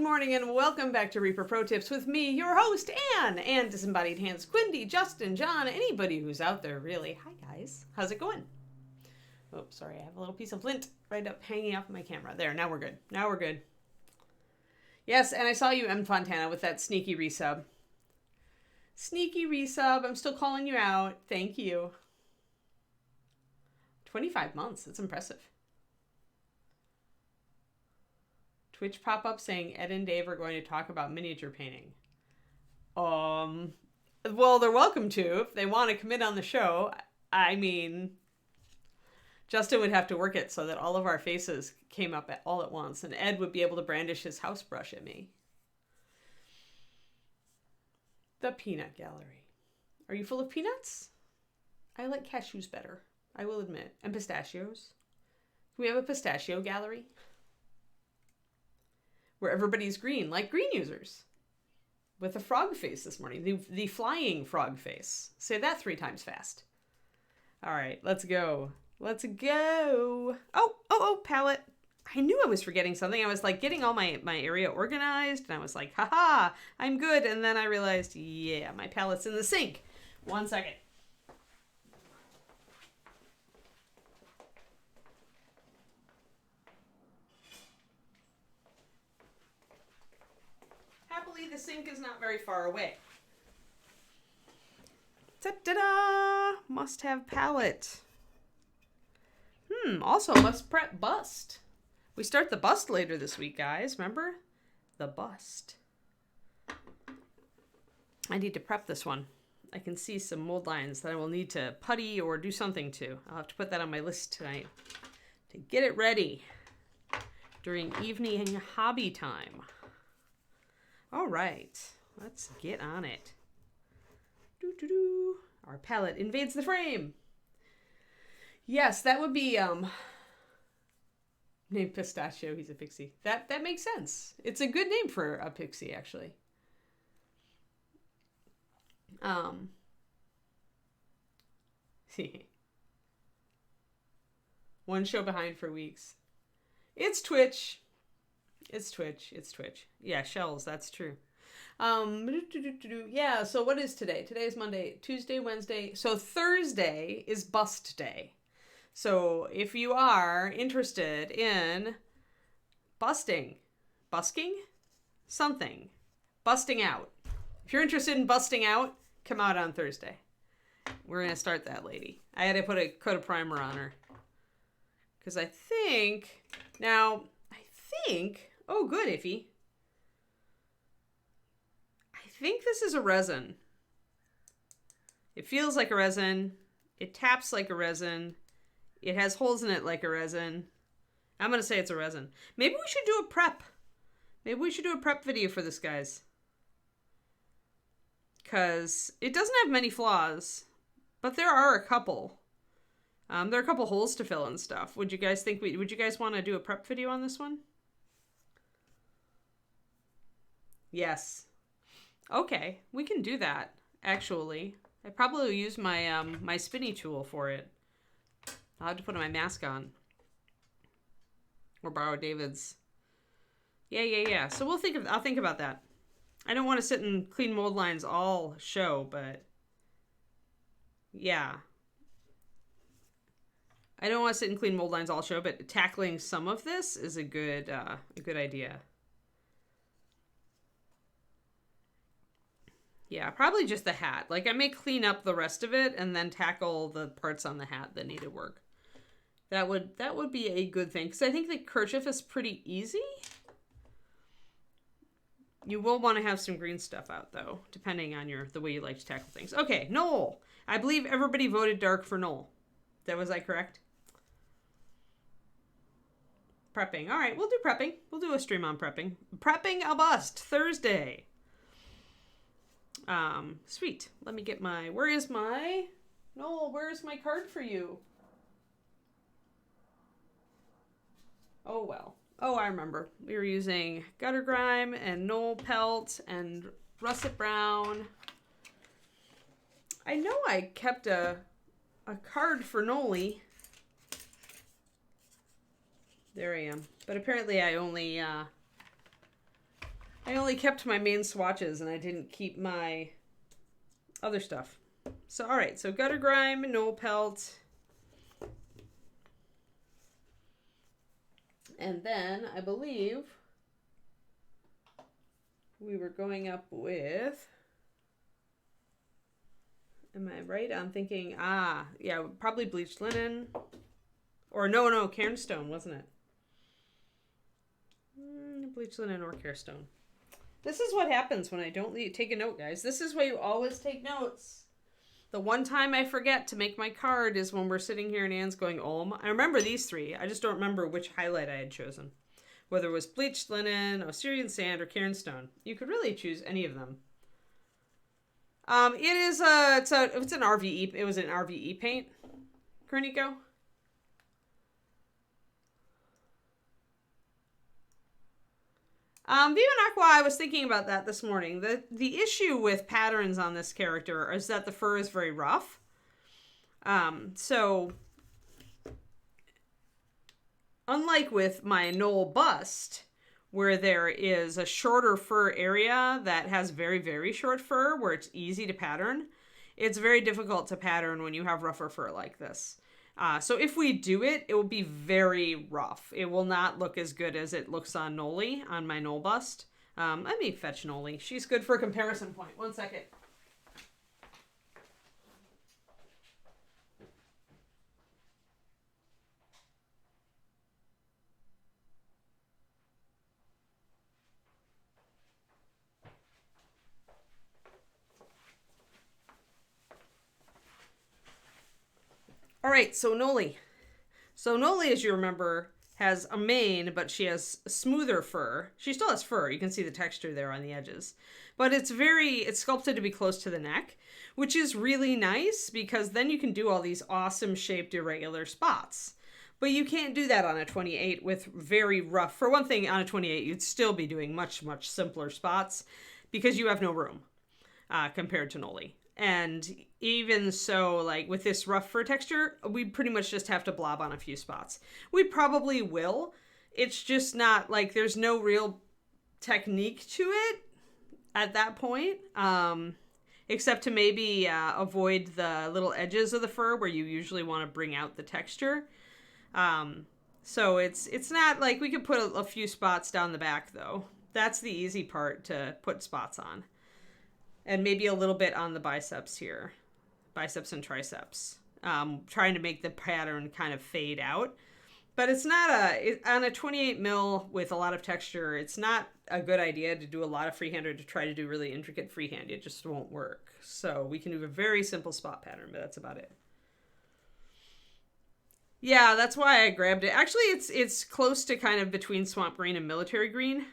morning and welcome back to Reaper Pro Tips with me, your host, Anne, and Disembodied Hands, Quindy, Justin, John, anybody who's out there, really. Hi, guys. How's it going? Oh, sorry, I have a little piece of lint right up hanging off my camera. There, now we're good. Now we're good. Yes, and I saw you, M. Fontana, with that sneaky resub. Sneaky resub. I'm still calling you out. Thank you. 25 months. That's impressive. Twitch pop-up saying Ed and Dave are going to talk about miniature painting. Well, they're welcome to if they want to commit on the show. I mean, Justin would have to work it so that all of our faces came up all at once, and Ed would be able to brandish his house brush at me. The Peanut Gallery. Are you full of peanuts? I like cashews better, I will admit. And pistachios. Can we have a pistachio gallery? Where everybody's green, like green users. With a frog face this morning. The flying frog face. Say that 3 times fast. All right, let's go. Let's go. Oh, palette. I knew I was forgetting something. I was like getting all my area organized. And I was like, haha, I'm good. And then I realized, yeah, my palette's in the sink. 1 second. Happily, the sink is not very far away. Ta-da! Must have palette. Also must prep bust. We start the bust later this week, guys. Remember? The bust. I need to prep this one. I can see some mold lines that I will need to putty or do something to. I'll have to put that on my list tonight to get it ready during evening hobby time. All right, let's get on it. Our palette invades the frame. Yes, that would be named Pistachio. He's a pixie. That makes sense. It's a good name for a pixie, actually. One show behind for weeks. It's Twitch. It's Twitch. Yeah, shells, that's true. Yeah, so what is today? Today is Monday, Tuesday, Wednesday. So Thursday is bust day. So if you are interested in busting out. If you're interested in busting out, come out on Thursday. We're going to start that lady. I had to put a coat of primer on her. Because I think, oh, good, Iffy. I think this is a resin. It feels like a resin. It taps like a resin. It has holes in it like a resin. I'm going to say it's a resin. Maybe we should do a prep. Maybe we should do a prep video for this, guys. Because it doesn't have many flaws, but there are a couple. There are a couple holes to fill and stuff. Would you guys want to do a prep video on this one? Yes. Okay, we can do that, actually. I probably will use my my spinny tool for it. I'll have to put my mask on. Or borrow David's. Yeah. So I'll think about that. I don't want to sit and clean mold lines all show, but yeah. I don't want to sit and clean mold lines all show, but tackling some of this is a good idea. Yeah, probably just the hat. Like, I may clean up the rest of it and then tackle the parts on the hat that need to work. That would be a good thing, because I think the kerchief is pretty easy. You will want to have some green stuff out, though, depending on the way you like to tackle things. Okay, Gnoll. I believe everybody voted dark for Gnoll. Was I correct? Prepping. All right, we'll do prepping. We'll do a stream on prepping. Prepping a bust Thursday. Sweet. Let me get where's my card for you? Oh, well. Oh, I remember. We were using Gutter Grime and Gnoll Pelt and Russet Brown. I know I kept a card for Gnolly. There I am. But apparently I only I only kept my main swatches and I didn't keep my other stuff. So, all right. So gutter grime, Gnoll pelt. And then I believe we were going up with, am I right? I'm thinking, yeah, probably bleached linen. Or no, cairnstone, wasn't it? Bleached linen or cairnstone. This is what happens when I don't take a note, guys. This is why you always take notes. The one time I forget to make my card is when we're sitting here and Anne's going, I remember these three. I just don't remember which highlight I had chosen. Whether it was bleached linen, Osirian sand, or cairnstone. You could really choose any of them. It's an RVE. It was an RVE paint. Cornico. Viva Aqua, I was thinking about that this morning. The issue with patterns on this character is that the fur is very rough. So, unlike with my Gnoll bust, where there is a shorter fur area that has very, very short fur, where it's easy to pattern, it's very difficult to pattern when you have rougher fur like this. So if we do it, it will be very rough. It will not look as good as it looks on Noli, on my Gnoll bust. Let me fetch Noli. She's good for a comparison point. 1 second. All right, so Noli. So Noli, as you remember, has a mane, but she has smoother fur. She still has fur. You can see the texture there on the edges. But it's sculpted to be close to the neck, which is really nice because then you can do all these awesome shaped irregular spots. But you can't do that on a 28 with very rough. For one thing, on a 28, you'd still be doing much, much simpler spots because you have no room compared to Noli. And even so, like with this rough fur texture, we pretty much just have to blob on a few spots. We probably will. It's just not like there's no real technique to it at that point. Except to maybe avoid the little edges of the fur where you usually want to bring out the texture. So it's not like we could put a few spots down the back though. That's the easy part to put spots on. And maybe a little bit on the biceps here. Biceps and triceps. Trying to make the pattern kind of fade out. But it's not on a 28 mil with a lot of texture, it's not a good idea to do a lot of freehand or to try to do really intricate freehand. It just won't work. So we can do a very simple spot pattern, but that's about it. Yeah, that's why I grabbed it. Actually, it's close to kind of between swamp green and military green.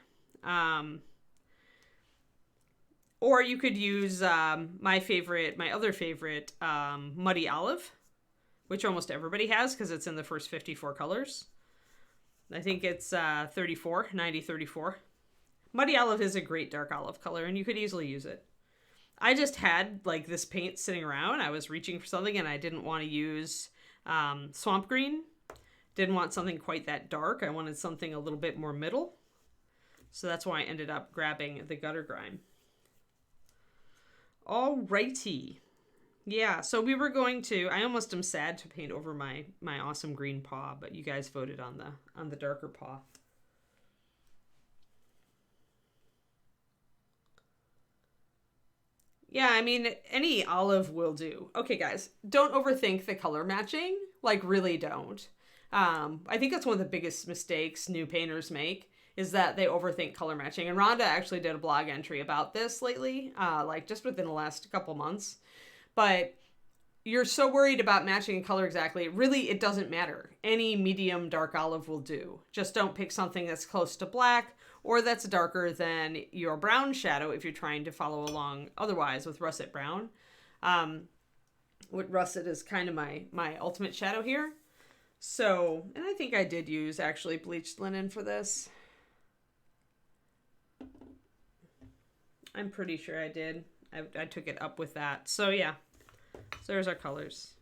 Or you could use my other favorite, Muddy Olive, which almost everybody has because it's in the first 54 colors. I think it's 90-34. Muddy Olive is a great dark olive color, and you could easily use it. I just had like this paint sitting around. I was reaching for something, and I didn't want to use swamp green. Didn't want something quite that dark. I wanted something a little bit more middle. So that's why I ended up grabbing the gutter grime. Alrighty. Yeah, so we were going to, I almost am sad to paint over my awesome green paw, but you guys voted on the darker paw. Yeah, I mean, any olive will do. Okay, guys, don't overthink the color matching. Like, really don't. I think that's one of the biggest mistakes new painters make, is that they overthink color matching. And Rhonda actually did a blog entry about this lately, like just within the last couple months. But you're so worried about matching a color exactly. Really, it doesn't matter. Any medium dark olive will do. Just don't pick something that's close to black or that's darker than your brown shadow if you're trying to follow along otherwise with russet brown. What russet is kind of my ultimate shadow here. So, and I think I did use actually bleached linen for this. I'm pretty sure I did. I took it up with that. So yeah, so there's our colors.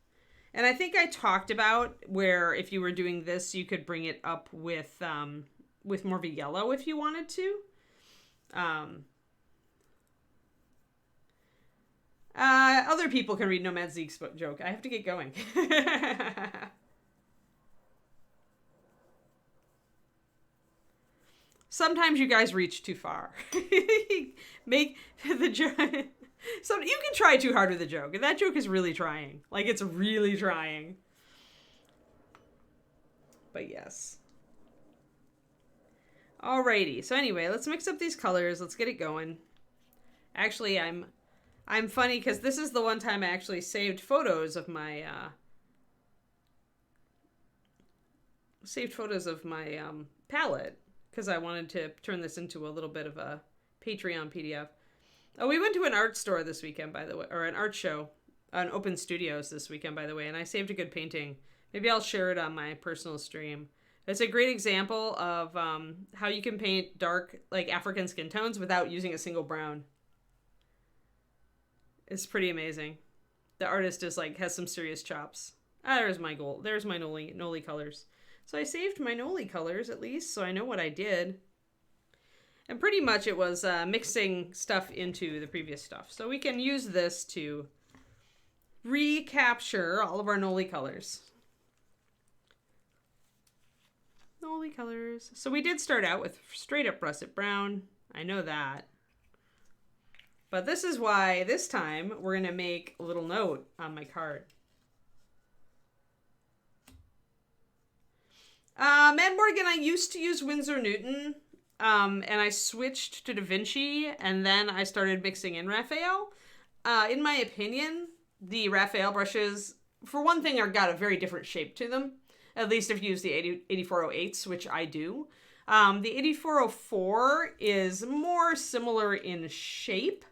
And I think I talked about where if you were doing this, you could bring it up with more of a yellow if you wanted to. Other people can read Nomad Zeke's joke. I have to get going. Sometimes you guys reach too far. Make the joke. So you can try too hard with a joke, and that joke is really trying. Like, it's really trying. But yes. Alrighty. So anyway, let's mix up these colors. Let's get it going. Actually, I'm funny because this is the one time I actually saved photos of my palette because I wanted to turn this into a little bit of a Patreon PDF. Oh, we went to an art store this weekend, by the way, or an art show on Open Studios this weekend, by the way, and I saved a good painting. Maybe I'll share it on my personal stream. It's a great example of how you can paint dark, like African skin tones without using a single brown. It's pretty amazing. The artist is like, has some serious chops. There's my goal. There's my Noli colors. So I saved my Noli colors at least, so I know what I did. And pretty much it was mixing stuff into the previous stuff. So we can use this to recapture all of our Noli colors. Noli colors. So we did start out with straight up russet brown. I know that. But this is why this time we're going to make a little note on my card. Mad Morgan, I used to use Winsor Newton. And I switched to Da Vinci, and then I started mixing in Raphael. In my opinion, the Raphael brushes, for one thing, are got a very different shape to them. At least if you use the 8408s, which I do. The 8404 is more similar in shape,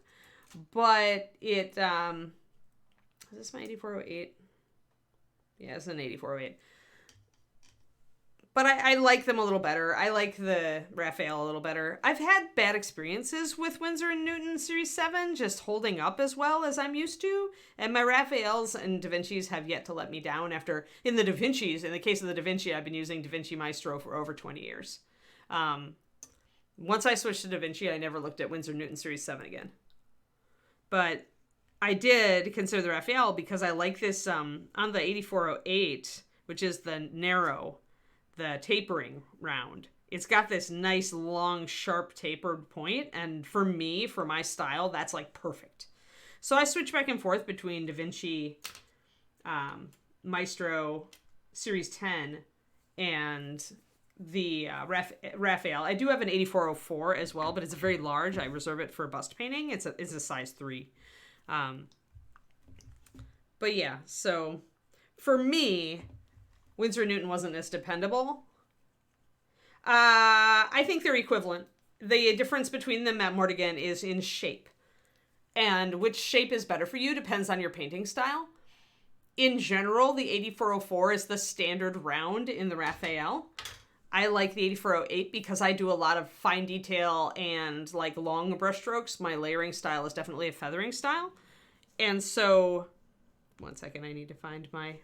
but it, is this my 8408? Yeah, it's an 8408. But I like them a little better. I like the Raphael a little better. I've had bad experiences with Winsor & Newton Series 7 just holding up as well as I'm used to. And my Raphaels and Da Vinci's have yet to let me down after, in the case of the Da Vinci, I've been using Da Vinci Maestro for over 20 years. Once I switched to Da Vinci, I never looked at Winsor & Newton Series 7 again. But I did consider the Raphael because I like this on the 8408, which is the narrow, the tapering round. It's got this nice, long, sharp, tapered point, and for me, for my style, that's like perfect. So I switch back and forth between Da Vinci, Maestro Series 10, and the Raphael. I do have an 8404 as well, but it's very large. I reserve it for bust painting. It's a size 3. But yeah, so for me, Winsor & Newton wasn't as dependable. I think they're equivalent. The difference between them at Mortigan is in shape. And which shape is better for you depends on your painting style. In general, the 8404 is the standard round in the Raphael. I like the 8408 because I do a lot of fine detail and like long brush strokes. My layering style is definitely a feathering style. And so, one second, I need to find my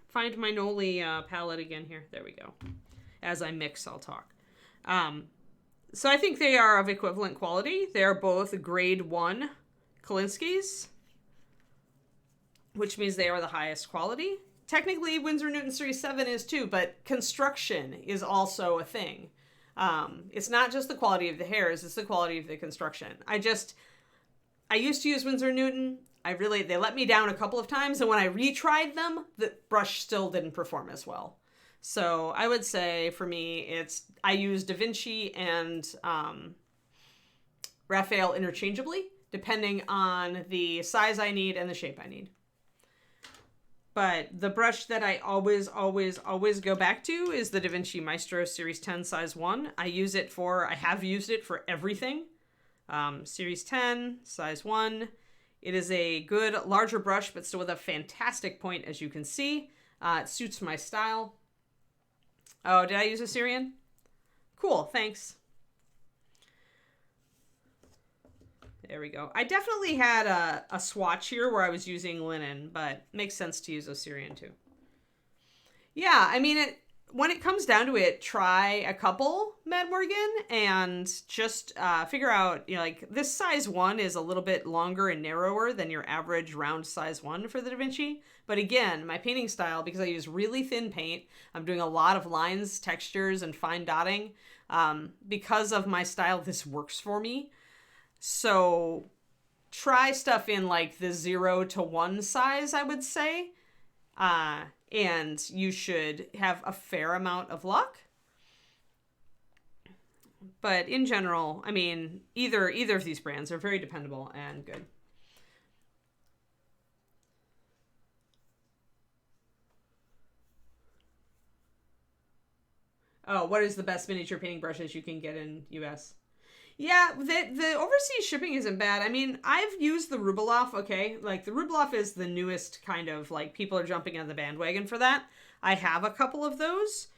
Noli palette again here. There we go. As I mix, I'll talk. So I think they are of equivalent quality. They are both grade 1 Kolinsky's, which means they are the highest quality. Technically, Winsor & Newton Series 7 is too, but construction is also a thing. It's not just the quality of the hairs, it's the quality of the construction. I used to use Winsor & Newton. They let me down a couple of times, and when I retried them, the brush still didn't perform as well. So I would say for me, I use Da Vinci and Raphael interchangeably, depending on the size I need and the shape I need. But the brush that I always go back to is the Da Vinci Maestro Series 10 size 1. I have used it for everything. Series 10, size 1. It is a good, larger brush, but still with a fantastic point, as you can see. It suits my style. Oh, did I use a Syrian? Cool, thanks. There we go. I definitely had a swatch here where I was using linen, but it makes sense to use Osirian too. Yeah, I mean, when it comes down to it, try a couple Mad Morgan and just figure out, like this size 1 is a little bit longer and narrower than your average round size 1 for the Da Vinci. But again, my painting style, because I use really thin paint, I'm doing a lot of lines, textures, and fine dotting. Because of my style, this works for me. So try stuff in like the 0 to 1 size, I would say. And you should have a fair amount of luck. But in general, I mean, either of these brands are very dependable and good. Oh, what is the best miniature painting brushes you can get in US? Yeah, the overseas shipping isn't bad. I mean, I've used the Rubelov, okay? Like, the Rubelov is the newest kind of, like, people are jumping on the bandwagon for that. I have a couple of those.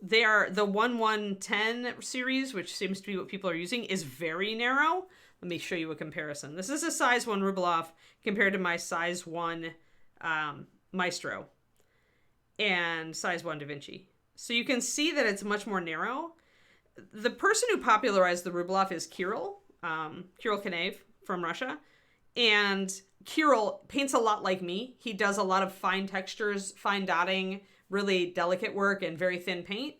They are, the 1110 series, which seems to be what people are using, is very narrow. Let me show you a comparison. This is a size 1 Rubelov compared to my size 1 Maestro and size 1 Da Vinci. So you can see that it's much more narrow. The person who popularized the Rubelov is Kirill Kanev from Russia. And Kirill paints a lot like me. He does a lot of fine textures, fine dotting, really delicate work, and very thin paint.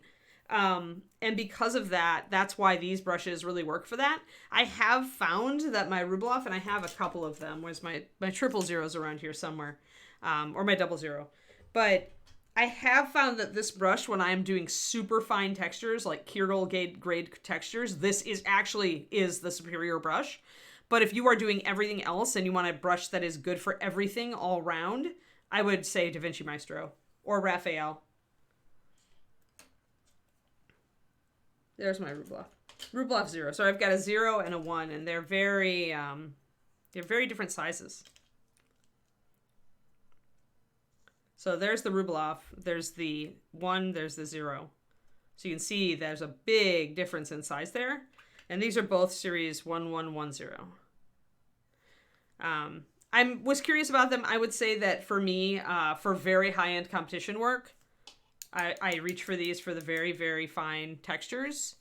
And because of that, that's why these brushes really work for that. I have found that my Rubelov, and I have a couple of them, where's my 000s around here somewhere, or my 00. But I have found that this brush, when I'm doing super fine textures, like Kirill grade textures, this is the superior brush. But if you are doing everything else and you want a brush that is good for everything all round, I would say Da Vinci Maestro or Raphael. There's my Rubelov. Rubelov 0. So I've got a 0 and a 1, and they're very different sizes. So there's the Rubelov, there's the 1, there's the 0. So you can see there's a big difference in size there. And these are both series 1110. I was curious about them. I would say that for me, for very high-end competition work, I reach for these for the very, very fine textures.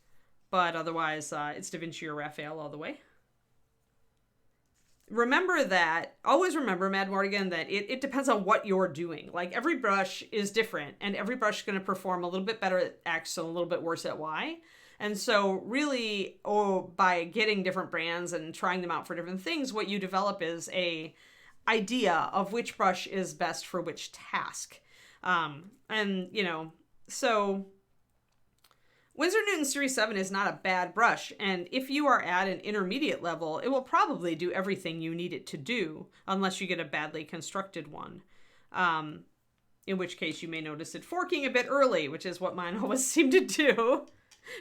But otherwise, it's Da Vinci or Raphael all the way. Always remember, Mad Morgan, that it depends on what you're doing. Like, every brush is different, and every brush is going to perform a little bit better at X and a little bit worse at Y. And so really, by getting different brands and trying them out for different things, what you develop is a idea of which brush is best for which task. So Winsor Newton Series 7 is not a bad brush, and if you are at an intermediate level, it will probably do everything you need it to do, unless you get a badly constructed one. In which case you may notice it forking a bit early, which is what mine always seem to do.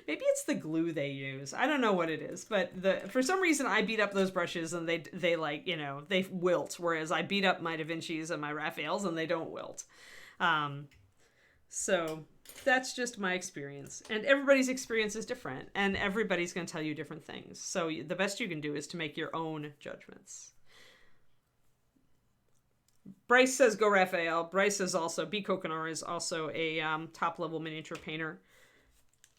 Maybe it's the glue they use. I don't know what it is, but for some reason I beat up those brushes and they wilt, whereas I beat up my Da Vinci's and my Raphaels and they don't wilt. So that's just my experience, and everybody's experience is different, and everybody's going to tell you different things. So the best you can do is to make your own judgments. Bryce says go Raphael. Bryce is also, B. Kokonar is also a top-level miniature painter,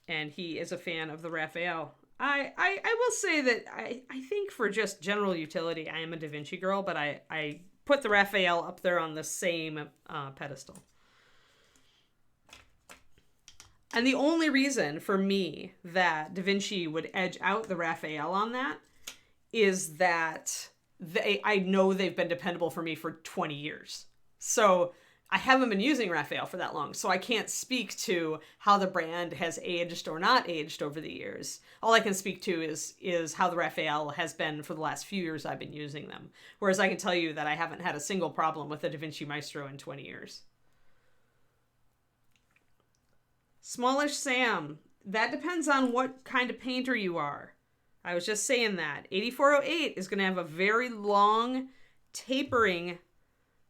and he is a fan of the Raphael. I will say that I think for just general utility, I am a Da Vinci girl, but I put the Raphael up there on the same pedestal. And the only reason for me that Da Vinci would edge out the Raphael on that is that I know they've been dependable for me for 20 years. So I haven't been using Raphael for that long, so I can't speak to how the brand has aged or not aged over the years. All I can speak to is how the Raphael has been for the last few years I've been using them. Whereas I can tell you that I haven't had a single problem with the Da Vinci Maestro in 20 years. Smallish Sam, that depends on what kind of painter you are. I was just saying that. 8408 is going to have a very long tapering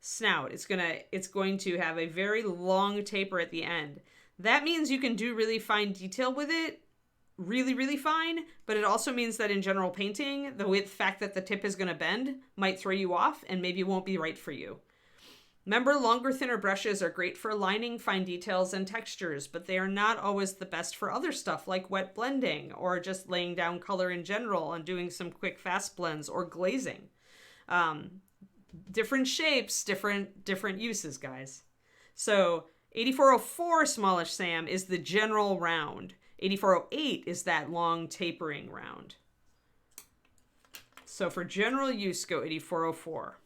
snout. It's going to have a very long taper at the end. That means you can do really fine detail with it, really, really fine, but it also means that in general painting, the fact that the tip is going to bend might throw you off and maybe won't be right for you. Remember, longer, thinner brushes are great for lining fine details and textures, but they are not always the best for other stuff like wet blending or just laying down color in general and doing some quick fast blends or glazing. Different shapes, different uses, guys. So 8404 Smallish Sam is the general round. 8408 is that long tapering round. So for general use, go 8404.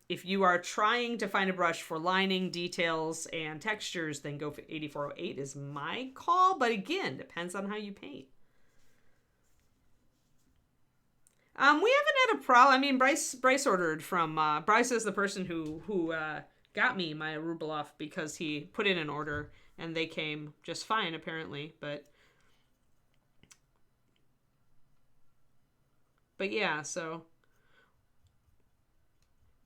If you are trying to find a brush for lining, details, and textures, then go for 8408 is my call. But again, depends on how you paint. We haven't had a problem. I mean, Bryce ordered from, Bryce is the person who got me my Rublev because he put in an order and they came just fine apparently. But yeah, so.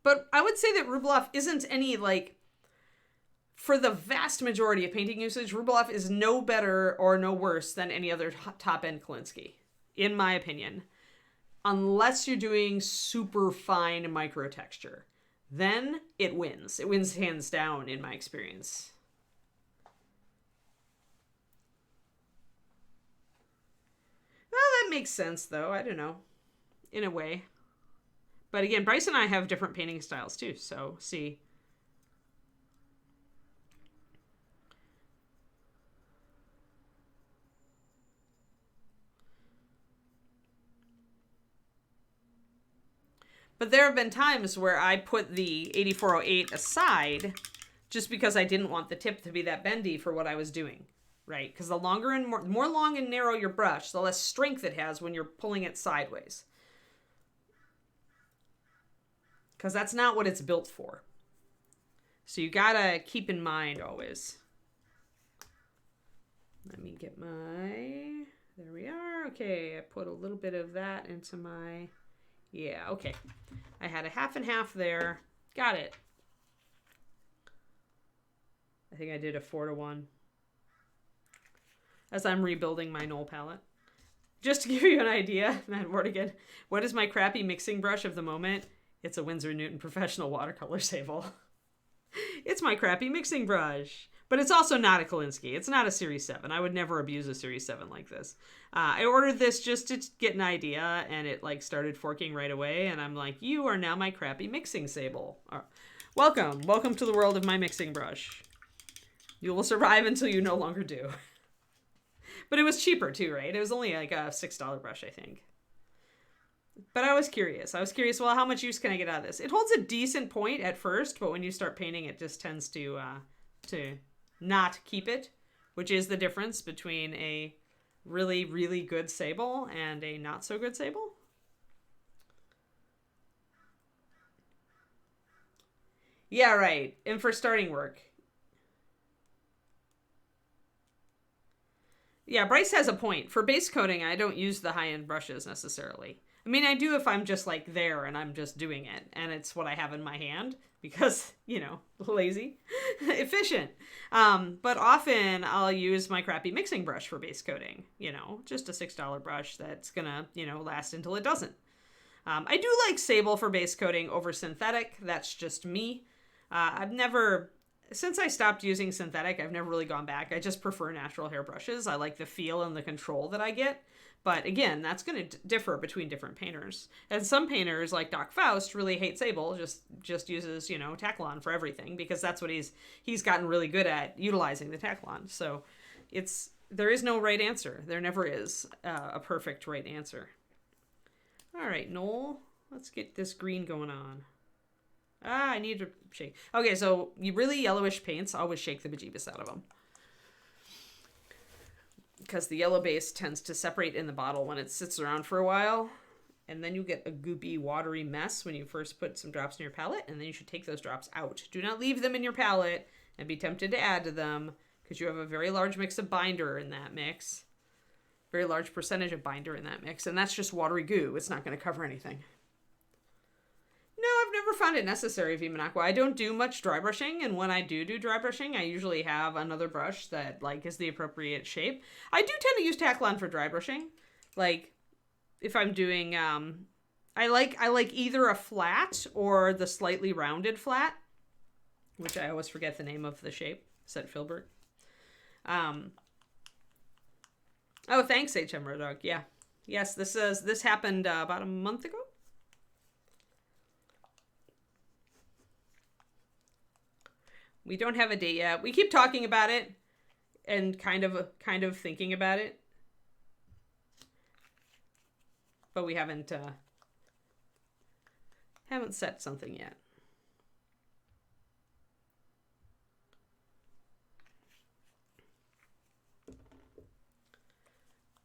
But I would say that Rublev isn't any, like, for the vast majority of painting usage, Rublev is no better or no worse than any other top-end Kolinsky, in my opinion. Unless you're doing super fine micro texture. Then it wins. It wins hands down, in my experience. Well, that makes sense, though. I don't know. In a way. But again, Bryce and I have different painting styles too, so see. But there have been times where I put the 8408 aside just because I didn't want the tip to be that bendy for what I was doing, right? Because the longer and more long and narrow your brush, the less strength it has when you're pulling it sideways. Because that's not what it's built for. So you gotta keep in mind always. Let me get my... There we are. Okay, I put a little bit of that into my... Yeah, okay. I had a half and half there. Got it. I think I did a 4-to-1. As I'm rebuilding my Gnoll palette. Just to give you an idea, Matt Mortigan, what is my crappy mixing brush of the moment? It's a Winsor Newton Professional Watercolor Sable. It's my crappy mixing brush. But it's also not a Kolinsky. It's not a Series 7. I would never abuse a Series 7 like this. I ordered this just to get an idea, and it like started forking right away, and I'm like, you are now my crappy mixing sable. Welcome. Welcome to the world of my mixing brush. You will survive until you no longer do. But it was cheaper too, right? It was only like a $6 brush, I think. But I was curious. Well, how much use can I get out of this? It holds a decent point at first, but when you start painting, it just tends to not keep it, which is the difference between a really, really good sable and a not so good sable. Yeah, right. And for starting work. Yeah, Bryce has a point. For base coating, I don't use the high-end brushes necessarily. I mean, I do if I'm just like there and I'm just doing it and it's what I have in my hand because, you know, lazy, efficient. But often I'll use my crappy mixing brush for base coating, you know, just a $6 brush that's gonna, you know, last until it doesn't. I do like sable for base coating over synthetic. That's just me. Since I stopped using synthetic, I've never really gone back. I just prefer natural hair brushes. I like the feel and the control that I get. But again, that's going to differ between different painters. And some painters, like Doc Faust, really hate sable, just uses, you know, Taklon for everything because that's what he's gotten really good at, utilizing the Taklon. So there is no right answer. There never is a perfect right answer. All right, Gnoll, let's get this green going on. I need to shake. Okay, so you really yellowish paints, always shake the bejeebus out of them. Because the yellow base tends to separate in the bottle when it sits around for a while. And then you get a goopy, watery mess when you first put some drops in your palette. And then you should take those drops out. Do not leave them in your palette and be tempted to add to them. Because you have a very large mix of binder in that mix. Very large percentage of binder in that mix. And that's just watery goo. It's not going to cover anything. No, I've never found it necessary, Vimanaqua. I don't do much dry brushing, and when I do dry brushing, I usually have another brush that, like, is the appropriate shape. I do tend to use Taklon for dry brushing. Like, if I'm doing, I like either a flat or the slightly rounded flat. which I always forget the name of the shape. Is that filbert? Oh, thanks, HM Rodog. Yeah. Yes, this happened about a month ago. We don't have a date yet. We keep talking about it and kind of thinking about it. But we haven't set something yet.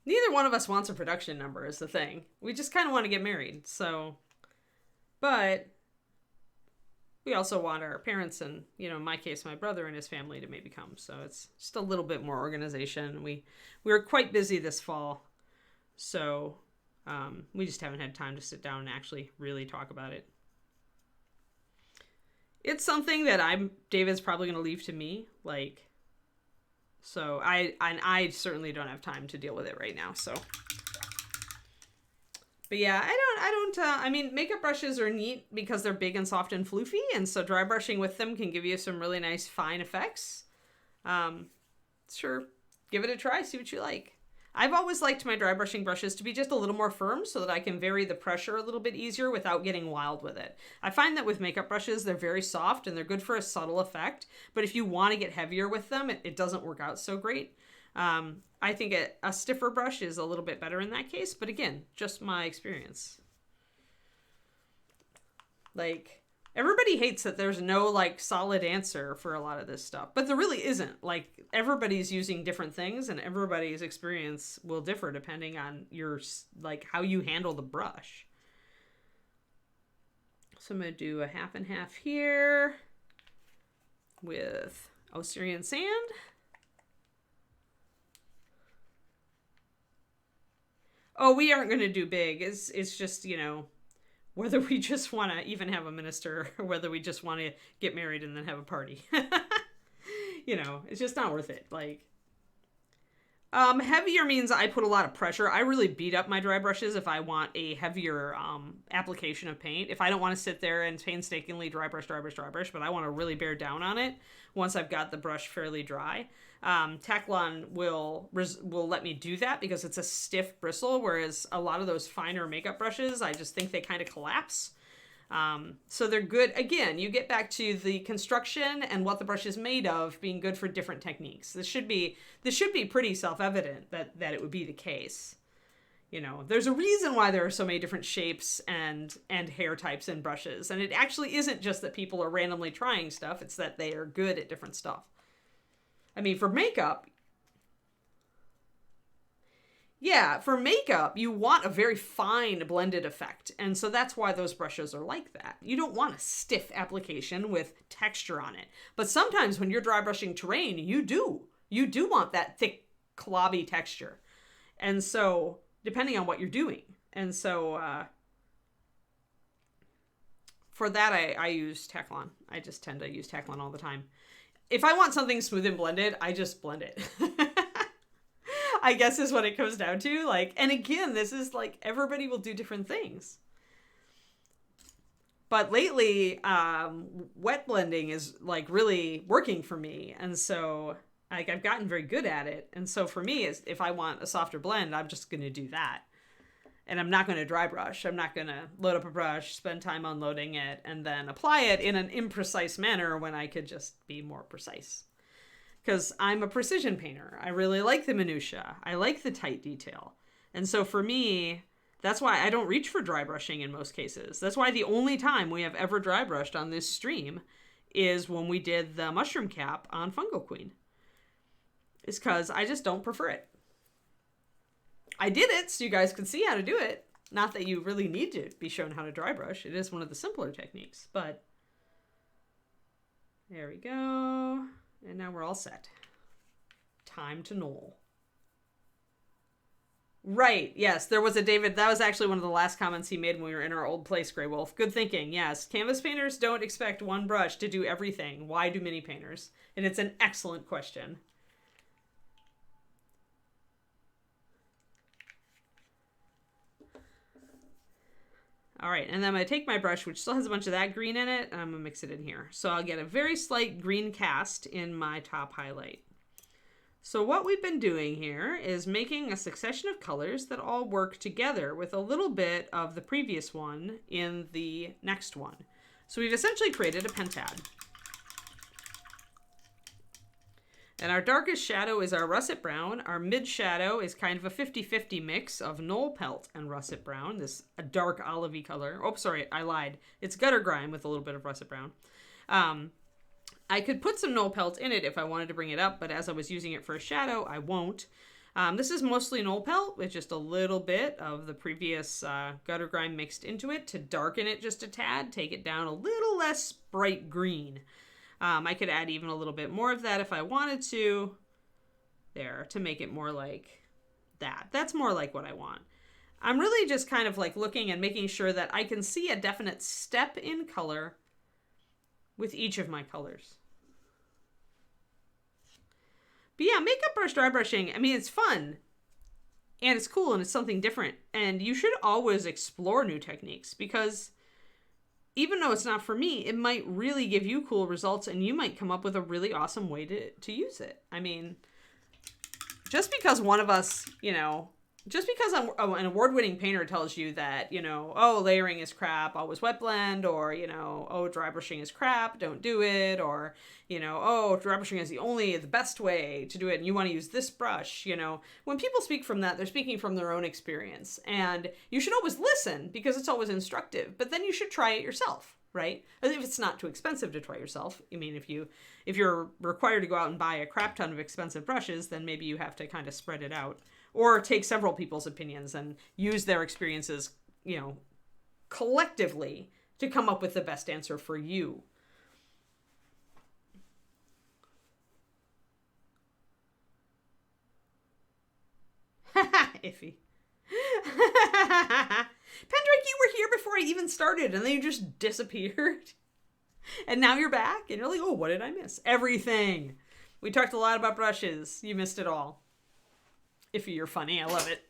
Neither one of us wants a production number is the thing. We just kind of want to get married. So, but we also want our parents and, you know, in my case, my brother and his family to maybe come. So it's just a little bit more organization. We were quite busy this fall. So we just haven't had time to sit down and actually really talk about it. It's something that David's probably going to leave to me. Like, so I certainly don't have time to deal with it right now. So, but yeah, I mean, makeup brushes are neat because they're big and soft and floofy. And so dry brushing with them can give you some really nice fine effects. Sure. Give it a try. See what you like. I've always liked my dry brushing brushes to be just a little more firm so that I can vary the pressure a little bit easier without getting wild with it. I find that with makeup brushes, they're very soft and they're good for a subtle effect. But if you want to get heavier with them, it doesn't work out so great. I think a stiffer brush is a little bit better in that case. But again, just my experience. Like, everybody hates that there's no, like, solid answer for a lot of this stuff. But there really isn't. Like, everybody's using different things, and everybody's experience will differ depending on your, like, how you handle the brush. So I'm going to do a half and half here with Osirian sand. Oh, we aren't going to do big. It's just, you know, whether we just want to even have a minister or whether we just want to get married and then have a party. You know, it's just not worth it. Like, heavier means I put a lot of pressure. I really beat up my dry brushes if I want a heavier application of paint. If I don't want to sit there and painstakingly dry brush, but I want to really bear down on it once I've got the brush fairly dry. Taclon will let me do that because it's a stiff bristle, whereas a lot of those finer makeup brushes, I just think they kind of collapse. So they're good. Again, you get back to the construction and what the brush is made of being good for different techniques. This should be pretty self-evident that it would be the case. You know, there's a reason why there are so many different shapes and hair types in brushes. And it actually isn't just that people are randomly trying stuff. It's that they are good at different stuff. I mean, for makeup, you want a very fine blended effect. And so that's why those brushes are like that. You don't want a stiff application with texture on it. But sometimes when you're dry brushing terrain, you do want that thick, clobby texture. And so, depending on what you're doing. And so, for that, I use Taclon. I just tend to use Taclon all the time. If I want something smooth and blended, I just blend it. I guess is what it comes down to. Like, and again, this is like, everybody will do different things. But lately, wet blending is like really working for me. And so like I've gotten very good at it. And so for me, if I want a softer blend, I'm just going to do that. And I'm not going to dry brush. I'm not going to load up a brush, spend time unloading it, and then apply it in an imprecise manner when I could just be more precise. Because I'm a precision painter. I really like the minutia. I like the tight detail. And so for me, that's why I don't reach for dry brushing in most cases. That's why the only time we have ever dry brushed on this stream is when we did the mushroom cap on Fungal Queen. It's because I just don't prefer it. I did it so you guys could see how to do it. Not that you really need to be shown how to dry brush. It is one of the simpler techniques, but there we go. And now we're all set. Time to Gnoll. Right, yes, there was a David. That was actually one of the last comments he made when we were in our old place, Grey Wolf. Good thinking, yes. Canvas painters don't expect one brush to do everything. Why do mini painters? And it's an excellent question. All right, and then I'm going to take my brush, which still has a bunch of that green in it, and I'm going to mix it in here. So I'll get a very slight green cast in my top highlight. So what we've been doing here is making a succession of colors that all work together with a little bit of the previous one in the next one. So we've essentially created a pentad. And our darkest shadow is our russet brown. Our mid shadow is kind of a 50-50 mix of Gnoll pelt and russet brown, this dark olivey color. Oh, sorry, I lied. It's gutter grime with a little bit of russet brown. I could put some Gnoll pelt in it if I wanted to bring it up, but as I was using it for a shadow, I won't. This is mostly Gnoll pelt with just a little bit of the previous gutter grime mixed into it to darken it just a tad, take it down a little less bright green. I could add even a little bit more of that if I wanted to, there, to make it more like that. That's more like what I want. I'm really just kind of like looking and making sure that I can see a definite step in color with each of my colors. But yeah, makeup brush dry brushing, I mean, it's fun and it's cool and it's something different. And you should always explore new techniques because even though it's not for me, it might really give you cool results and you might come up with a really awesome way to use it. I mean, just because one of us, you know, just because an award-winning painter tells you that, you know, oh, layering is crap, always wet blend, or, you know, oh, dry brushing is crap, don't do it, or, you know, oh, dry brushing is the best way to do it, and you want to use this brush, you know. When people speak from that, they're speaking from their own experience, and you should always listen because it's always instructive, but then you should try it yourself, right? If it's not too expensive to try yourself. I mean, if you're required to go out and buy a crap ton of expensive brushes, then maybe you have to kind of spread it out. Or take several people's opinions and use their experiences, you know, collectively to come up with the best answer for you. Iffy. Pendrick, you were here before I even started and then you just disappeared. And now you're back and you're like, oh, what did I miss? Everything. We talked a lot about brushes. You missed it all. Iffy, you're funny. I love it.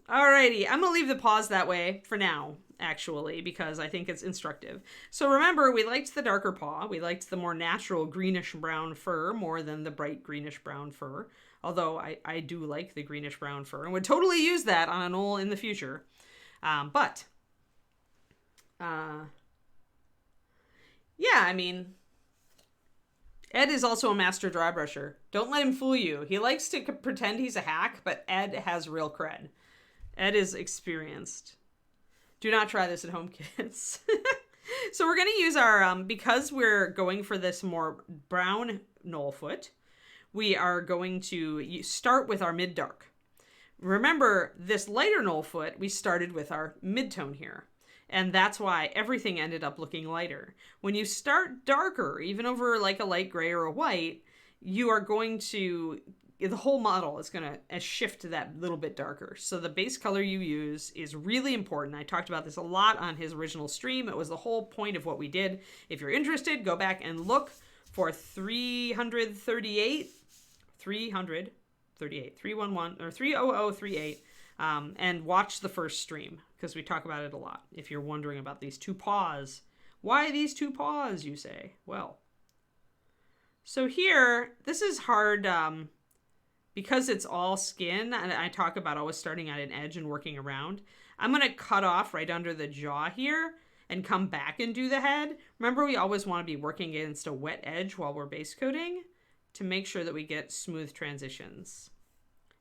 Alrighty, I'm going to leave the pause that way for now, actually, because I think it's instructive. So remember, we liked the darker paw. We liked the more natural greenish-brown fur more than the bright greenish-brown fur, although I do like the greenish-brown fur and would totally use that on a Gnoll in the future. Yeah, I mean, Ed is also a master dry brusher. Don't let him fool you. He likes to pretend he's a hack, but Ed has real cred. Ed is experienced. Do not try this at home, kids. So we're going to use our, because we're going for this more brown Gnoll foot, we are going to start with our mid-dark. Remember, this lighter Gnoll foot, we started with our mid-tone here. And that's why everything ended up looking lighter. When you start darker, even over like a light gray or a white, you are going to, the whole model is going to shift to that little bit darker. So the base color you use is really important. I talked about this a lot on his original stream. It was the whole point of what we did. If you're interested, go back and look for 338, 311, or 30038. And watch the first stream, because we talk about it a lot. If you're wondering about these two paws, why these two paws, you say? Well, so here, this is hard because it's all skin, and I talk about always starting at an edge and working around. I'm going to cut off right under the jaw here and come back and do the head. Remember, we always want to be working against a wet edge while we're base coating to make sure that we get smooth transitions.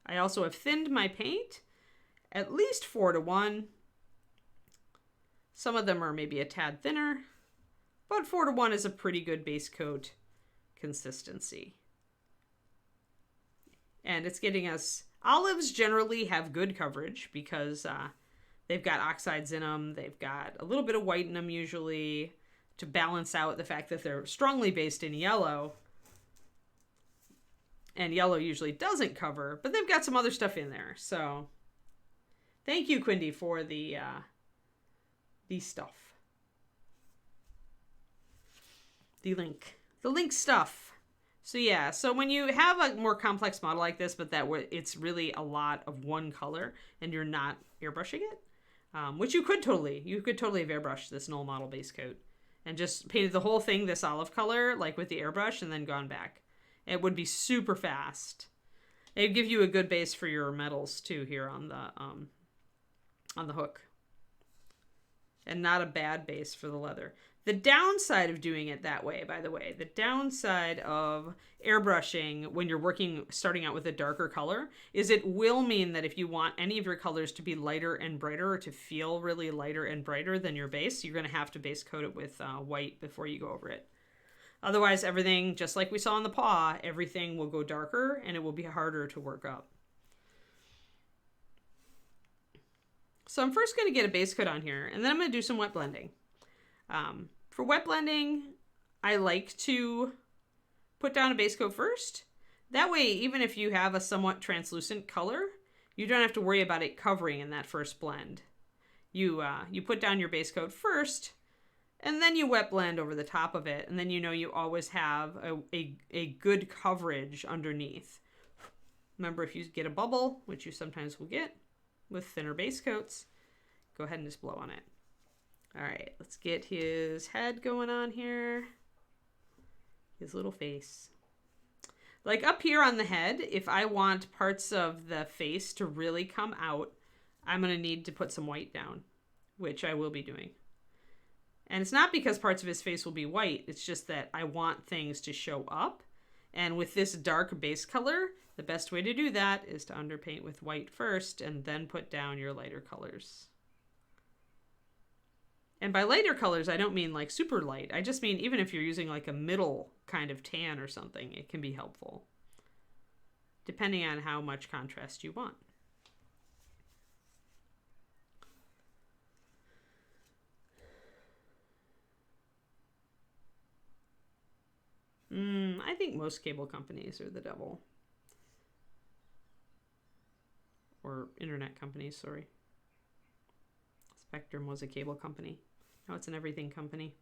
I also have thinned my paint at least 4:1. Some of them are maybe a tad thinner, but 4:1 is a pretty good base coat consistency. And it's getting us, olives generally have good coverage because they've got oxides in them. They've got a little bit of white in them usually to balance out the fact that they're strongly based in yellow. And yellow usually doesn't cover, but they've got some other stuff in there. So thank you, Quindy, for the stuff. The link stuff. So yeah, so when you have a more complex model like this, but it's really a lot of one color and you're not airbrushing it, which you could totally have airbrushed this Gnoll model base coat and just painted the whole thing this olive color, like with the airbrush, and then gone back. It would be super fast. It'd give you a good base for your metals too here on the hook. And not a bad base for the leather. The downside of doing it that way, by the way, the downside of airbrushing when you're starting out with a darker color, is it will mean that if you want any of your colors to be lighter and brighter, or to feel really lighter and brighter than your base, you're going to have to base coat it with white before you go over it. Otherwise, everything, just like we saw in the paw, everything will go darker and it will be harder to work up. So I'm first going to get a base coat on here, and then I'm going to do some wet blending. For wet blending, I like to put down a base coat first. That way, even if you have a somewhat translucent color, you don't have to worry about it covering in that first blend. You put down your base coat first, and then you wet blend over the top of it, and then you know you always have a good coverage underneath. Remember, if you get a bubble, which you sometimes will get with thinner base coats, go ahead and just blow on it. All right, let's get his head going on here. His little face. Like up here on the head, if I want parts of the face to really come out, I'm going to need to put some white down, which I will be doing. And it's not because parts of his face will be white, it's just that I want things to show up. And with this dark base color, the best way to do that is to underpaint with white first and then put down your lighter colors. And by lighter colors, I don't mean like super light. I just mean even if you're using like a middle kind of tan or something, it can be helpful, depending on how much contrast you want. I think most cable companies are the devil. Or internet companies, sorry. Spectrum was a cable company. Now it's an everything company.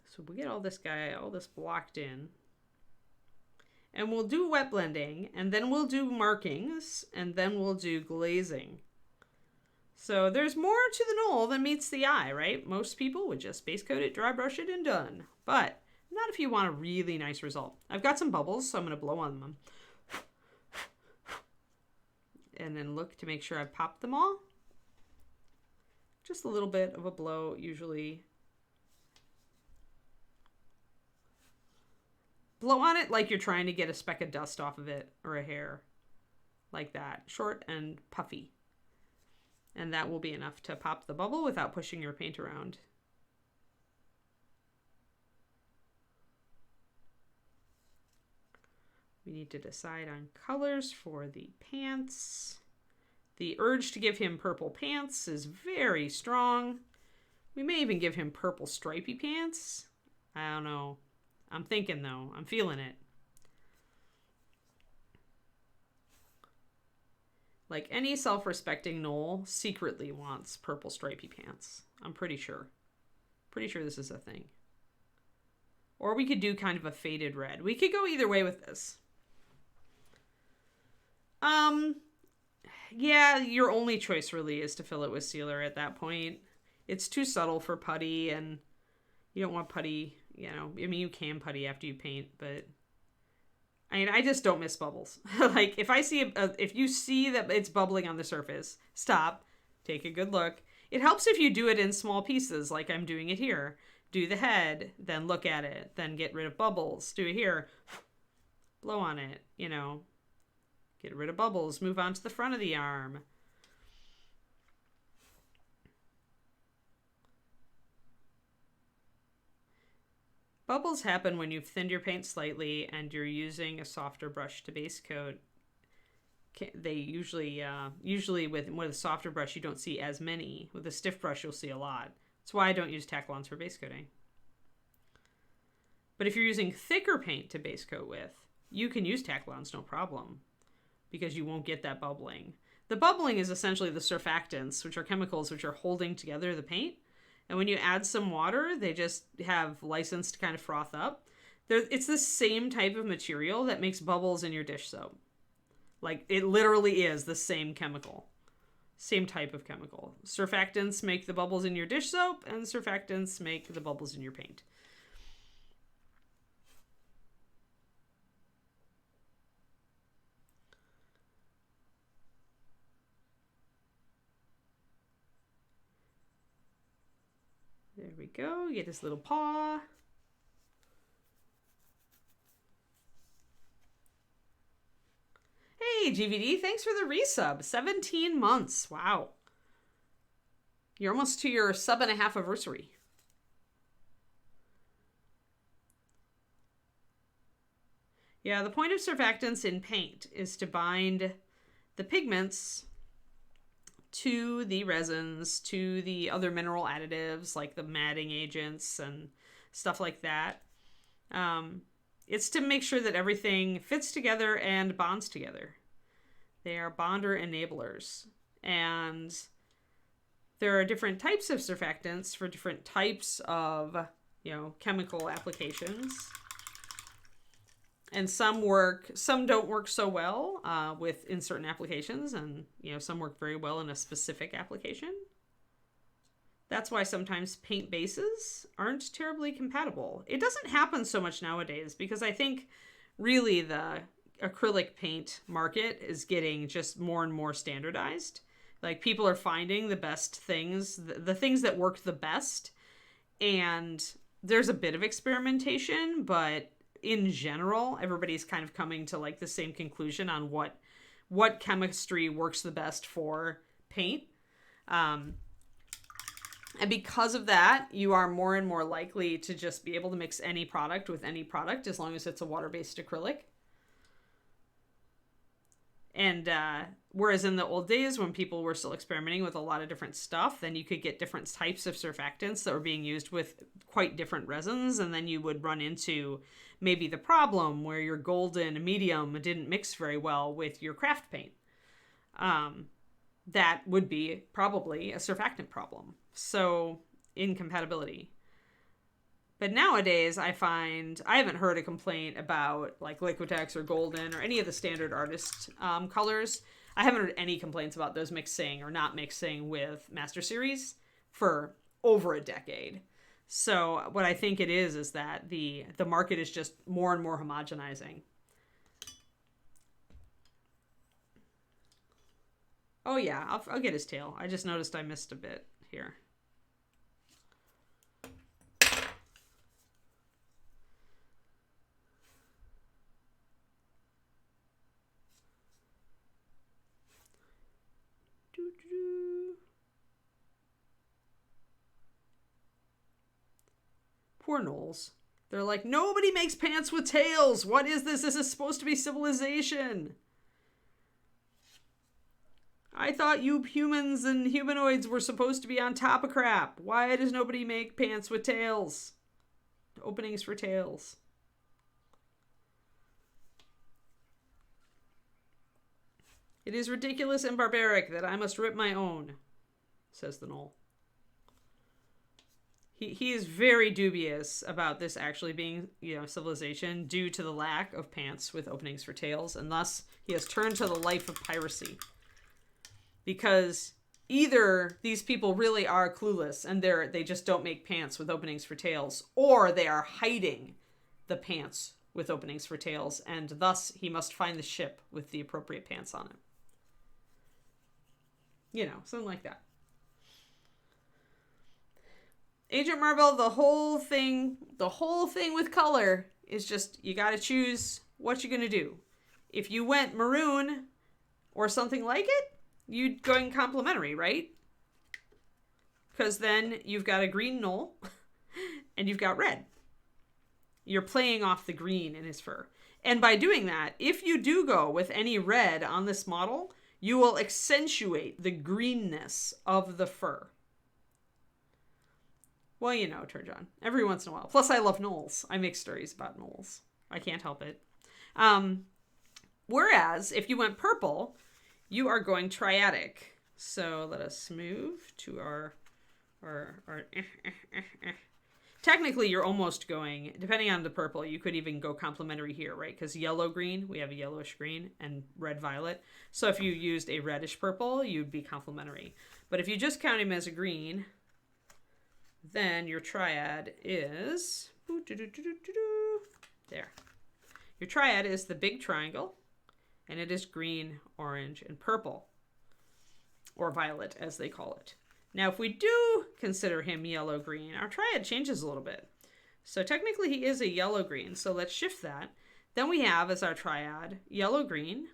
So we get all this blocked in. And we'll do wet blending, and then we'll do markings, and then we'll do glazing. So there's more to the Gnoll than meets the eye, right? Most people would just base coat it, dry brush it, and done. But not if you want a really nice result. I've got some bubbles, so I'm going to blow on them. And then look to make sure I've popped them all. Just a little bit of a blow, usually. Blow on it like you're trying to get a speck of dust off of it, or a hair. Like that. Short and puffy. And that will be enough to pop the bubble without pushing your paint around. We need to decide on colors for the pants. The urge to give him purple pants is very strong. We may even give him purple stripy pants. I don't know. I'm thinking though. I'm feeling it. Like any self-respecting Gnoll secretly wants purple stripy pants. I'm pretty sure. Pretty sure this is a thing. Or we could do kind of a faded red. We could go either way with this. Yeah, your only choice really is to fill it with sealer at that point. It's too subtle for putty, and you don't want putty, you know. I mean, you can putty after you paint, but I mean, I just don't miss bubbles. Like, if I see, if you see that it's bubbling on the surface, stop, take a good look. It helps if you do it in small pieces, like I'm doing it here. Do the head, then look at it, then get rid of bubbles. Do it here, blow on it, you know. Get rid of bubbles, move on to the front of the arm. Bubbles happen when you've thinned your paint slightly and you're using a softer brush to base coat. They usually with a softer brush, you don't see as many. With a stiff brush, you'll see a lot. That's why I don't use Taklons for base coating. But if you're using thicker paint to base coat with, you can use Taklons, no problem, because you won't get that bubbling. The bubbling is essentially the surfactants, which are chemicals which are holding together the paint. And when you add some water, they just have license to kind of froth up. It's the same type of material that makes bubbles in your dish soap. Like, it literally is the same chemical. Same type of chemical. Surfactants make the bubbles in your dish soap, and surfactants make the bubbles in your paint. There we go. Get this little paw. Hey, GVD, thanks for the resub. 17 months. Wow. You're almost to your sub-and-a-half anniversary. Yeah, the point of surfactants in paint is to bind the pigments to the resins, to the other mineral additives like the matting agents and stuff like that. It's to make sure that everything fits together and bonds together. They are bonder enablers. And there are different types of surfactants for different types of, chemical applications. And some don't work so well in certain applications, and some work very well in a specific application. That's why sometimes paint bases aren't terribly compatible. It doesn't happen so much nowadays because I think really the acrylic paint market is getting just more and more standardized. Like, people are finding the best things, the things that work the best, and there's a bit of experimentation, but in general, everybody's kind of coming to like the same conclusion on what chemistry works the best for paint. And because of that, you are more and more likely to just be able to mix any product with any product as long as it's a water-based acrylic. And whereas in the old days when people were still experimenting with a lot of different stuff, then you could get different types of surfactants that were being used with quite different resins. And then you would run into maybe the problem where your golden medium didn't mix very well with your craft paint. That would be probably a surfactant problem. So, incompatibility. But nowadays, I haven't heard a complaint about like Liquitex or Golden or any of the standard artist colors. I haven't heard any complaints about those mixing or not mixing with Master Series for over a decade. So what I think it is that the market is just more and more homogenizing. Oh yeah, I'll get his tail. I just noticed I missed a bit here. Poor Gnolls. They're like, nobody makes pants with tails. What is this? This is supposed to be civilization. I thought you humans and humanoids were supposed to be on top of crap. Why does nobody make pants with tails? Openings for tails. It is ridiculous and barbaric that I must rip my own, says the Gnoll. He is very dubious about this actually being, civilization due to the lack of pants with openings for tails, and thus he has turned to the life of piracy. Because either these people really are clueless and they just don't make pants with openings for tails, or they are hiding the pants with openings for tails, and thus he must find the ship with the appropriate pants on it. Something like that. Agent Marvel, the whole thing with color is just, you got to choose what you're going to do. If you went maroon or something like it, you'd go in complementary, right? Because then you've got a green Gnoll and you've got red. You're playing off the green in his fur. And by doing that, if you do go with any red on this model, you will accentuate the greenness of the fur. Well, Turjon. Every once in a while. Plus, I love Gnolls. I make stories about Gnolls. I can't help it. Whereas, if you went purple, you are going triadic. So let us move to our or Technically, you're almost going, depending on the purple, you could even go complementary here, right? Because yellow-green, we have a yellowish-green, and red-violet. So if you used a reddish-purple, you'd be complementary. But if you just count him as a green, then your triad is... There. Your triad is the big triangle, and it is green, orange, and purple. Or violet, as they call it. Now, if we do consider him yellow-green, our triad changes a little bit. So technically he is a yellow-green, so let's shift that. Then we have as our triad yellow-green,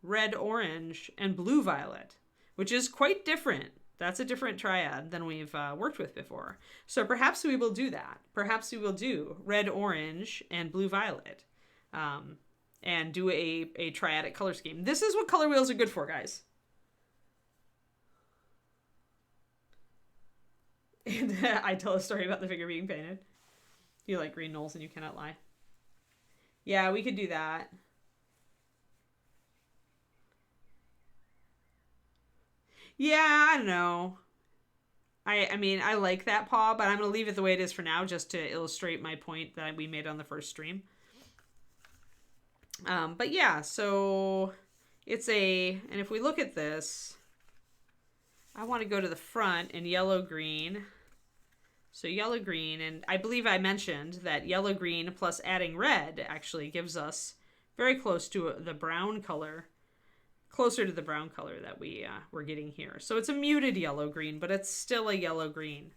red-orange, and blue-violet, which is quite different. That's a different triad than we've worked with before. So perhaps we will do that. Perhaps we will do red-orange and blue-violet and do a triadic color scheme. This is what color wheels are good for, guys. And I tell a story about the figure being painted. You like green gnolls and you cannot lie. Yeah, we could do that. Yeah, I don't know. I mean, I like that paw, but I'm going to leave it the way it is for now just to illustrate my point that we made on the first stream. But yeah, so it's and if we look at this, I want to go to the front in yellow-green. So yellow-green, and I believe I mentioned that yellow-green plus adding red actually gives us very close to the brown color, closer to the brown color that we're getting here. So it's a muted yellow-green, but it's still a yellow-green.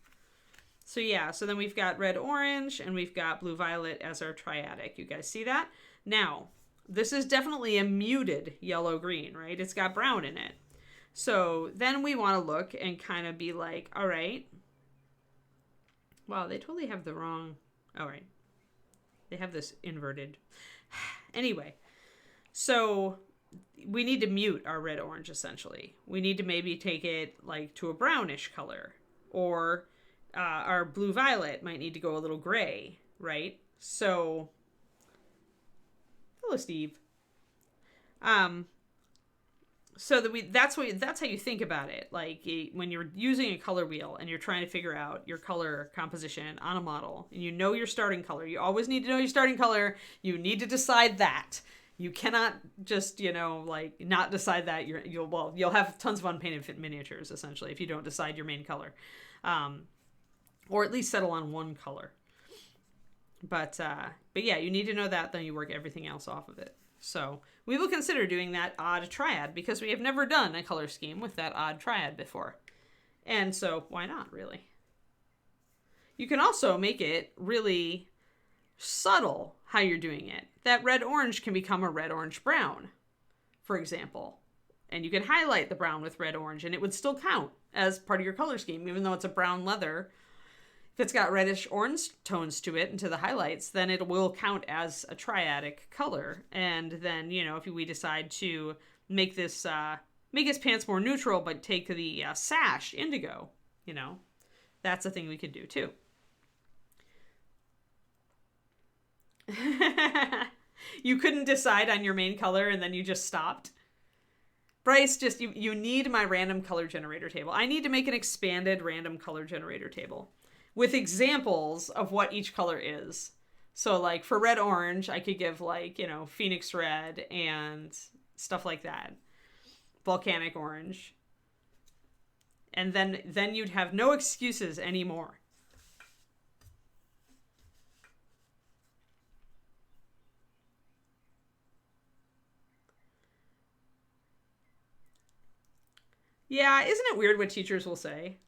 So yeah, so then we've got red-orange, and we've got blue-violet as our triadic. You guys see that? Now, this is definitely a muted yellow-green, right? It's got brown in it. So then we want to look and kind of be like, all right. Wow, they totally have the wrong... All right. They have this inverted. Anyway, so we need to mute our red-orange, essentially. We need to maybe take it like to a brownish color. Or our blue-violet might need to go a little gray, right? So, hello, Steve. So that's how you think about it. Like when you're using a color wheel and you're trying to figure out your color composition on a model, and you know your starting color. You always need to know your starting color. You need to decide that. You cannot just like not decide that. You'll have tons of unpainted miniatures essentially if you don't decide your main color, or at least settle on one color. But yeah, you need to know that. Then you work everything else off of it. So we will consider doing that odd triad because we have never done a color scheme with that odd triad before. And so why not, really? You can also make it really subtle how you're doing it. That red-orange can become a red-orange-brown, for example. And you can highlight the brown with red-orange and it would still count as part of your color scheme, even though it's a brown leather. If it's got reddish orange tones to it and to the highlights, then it will count as a triadic color. And then, if we decide to make this, make his pants more neutral, but take the sash indigo, that's a thing we could do too. You couldn't decide on your main color and then you just stopped. Bryce, just, you need my random color generator table. I need to make an expanded random color generator table with examples of what each color is. So like for red orange, I could give like, Phoenix red and stuff like that. Volcanic orange. And then you'd have no excuses anymore. Yeah, isn't it weird what teachers will say?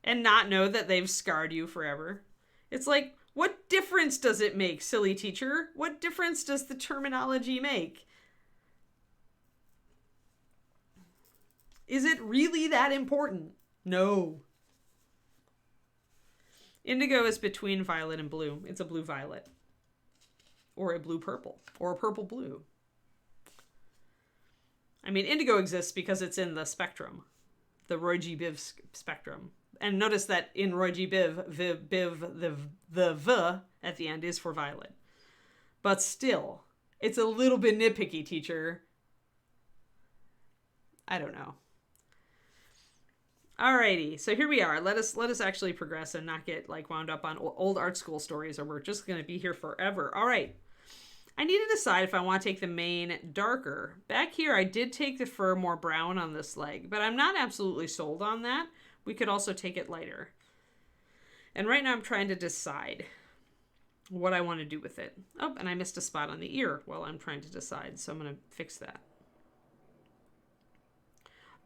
And not know that they've scarred you forever. It's like, what difference does it make, silly teacher? What difference does the terminology make? Is it really that important? No. Indigo is between violet and blue. It's a blue-violet. Or a blue-purple. Or a purple-blue. I mean, indigo exists because it's in the spectrum. The Roy G. Biv spectrum. And notice that in Roy G. Biv, the V at the end is for violet. But still, it's a little bit nitpicky, teacher. I don't know. Alrighty, so here we are. Let us actually progress and not get like wound up on old art school stories, or we're just going to be here forever. All right. I need to decide if I want to take the mane darker. Back here, I did take the fur more brown on this leg, but I'm not absolutely sold on that. We could also take it lighter. And right now I'm trying to decide what I want to do with it. Oh, and I missed a spot on the ear while I'm trying to decide, so I'm going to fix that.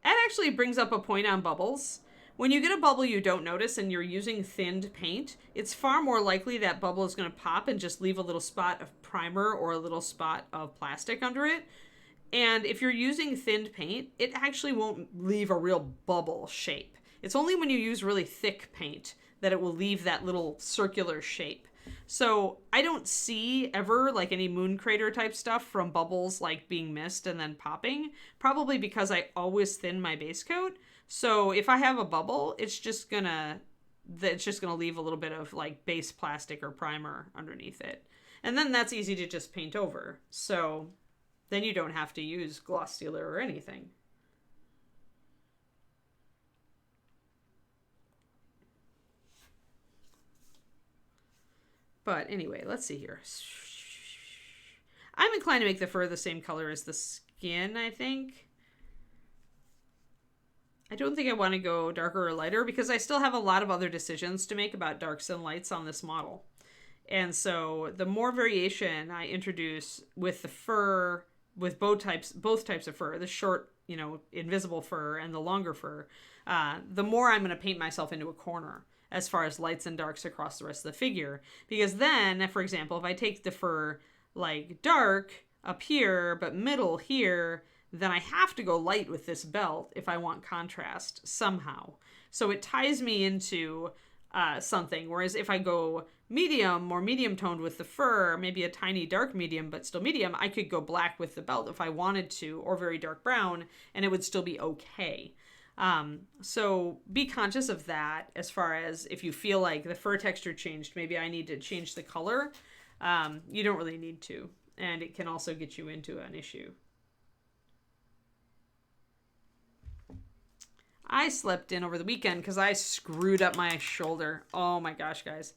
That actually brings up a point on bubbles. When you get a bubble you don't notice and you're using thinned paint, it's far more likely that bubble is going to pop and just leave a little spot of primer or a little spot of plastic under it. And if you're using thinned paint, it actually won't leave a real bubble shape. It's only when you use really thick paint that it will leave that little circular shape. So I don't see ever like any moon crater type stuff from bubbles like being missed and then popping, probably because I always thin my base coat. So if I have a bubble, it's just gonna leave a little bit of like base plastic or primer underneath it. And then that's easy to just paint over. So then you don't have to use gloss sealer or anything. But anyway, let's see here. I'm inclined to make the fur the same color as the skin, I think. I don't think I want to go darker or lighter because I still have a lot of other decisions to make about darks and lights on this model. And so the more variation I introduce with the fur, with both types of fur, the short, invisible fur and the longer fur, the more I'm going to paint myself into a corner as far as lights and darks across the rest of the figure. Because then, for example, if I take the fur like dark up here, but middle here, then I have to go light with this belt if I want contrast somehow. So it ties me into something. Whereas if I go medium or medium toned with the fur, maybe a tiny dark medium, but still medium, I could go black with the belt if I wanted to, or very dark brown, and it would still be okay. So be conscious of that as far as if you feel like the fur texture changed, maybe I need to change the color. You don't really need to, and it can also get you into an issue. I slept in over the weekend because I screwed up my shoulder. Oh my gosh, guys.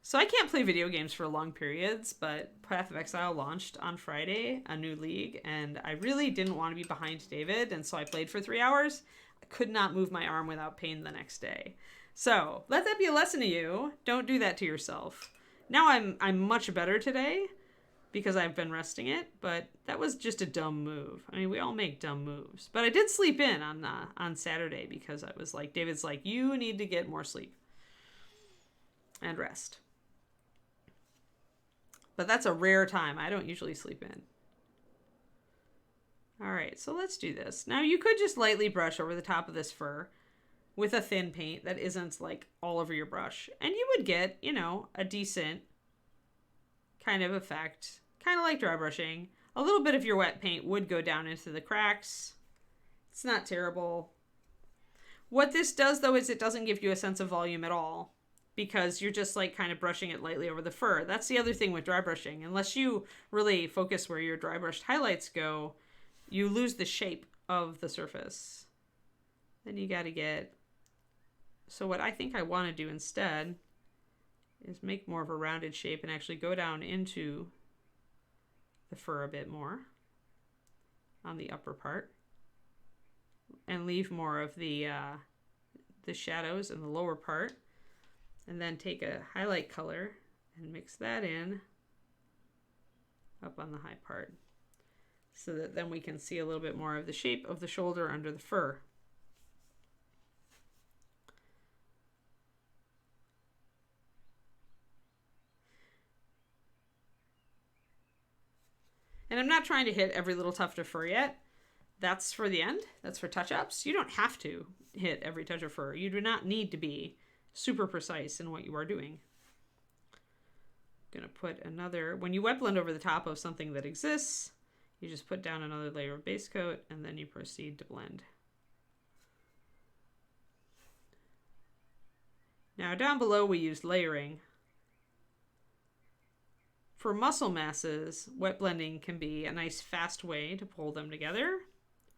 So I can't play video games for long periods, but Path of Exile launched on Friday, a new league, and I really didn't want to be behind David, and so I played for 3 hours. I could not move my arm without pain the next day. So let that be a lesson to you. Don't do that to yourself. Now I'm much better today because I've been resting it, but that was just a dumb move. I mean, we all make dumb moves. But I did sleep in on Saturday because I was like, David's like, you need to get more sleep and rest. But that's a rare time. I don't usually sleep in. All right, so let's do this. Now you could just lightly brush over the top of this fur with a thin paint that isn't like all over your brush. And you would get, a decent kind of effect. Kind of like dry brushing. A little bit of your wet paint would go down into the cracks. It's not terrible. What this does, though, is it doesn't give you a sense of volume at all because you're just like kind of brushing it lightly over the fur. That's the other thing with dry brushing. Unless you really focus where your dry brushed highlights go, you lose the shape of the surface. Then you got to get... So what I think I want to do instead is make more of a rounded shape and actually go down into the fur a bit more on the upper part and leave more of the shadows in the lower part, and then take a highlight color and mix that in up on the high part so that then we can see a little bit more of the shape of the shoulder under the fur. And I'm not trying to hit every little tuft of fur yet. That's for the end. That's for touch-ups. You don't have to hit every touch of fur. You do not need to be super precise in what you are doing. I'm going to put another... When you wet blend over the top of something that exists, you just put down another layer of base coat, and then you proceed to blend. Now down below we used layering. For muscle masses, wet blending can be a nice fast way to pull them together,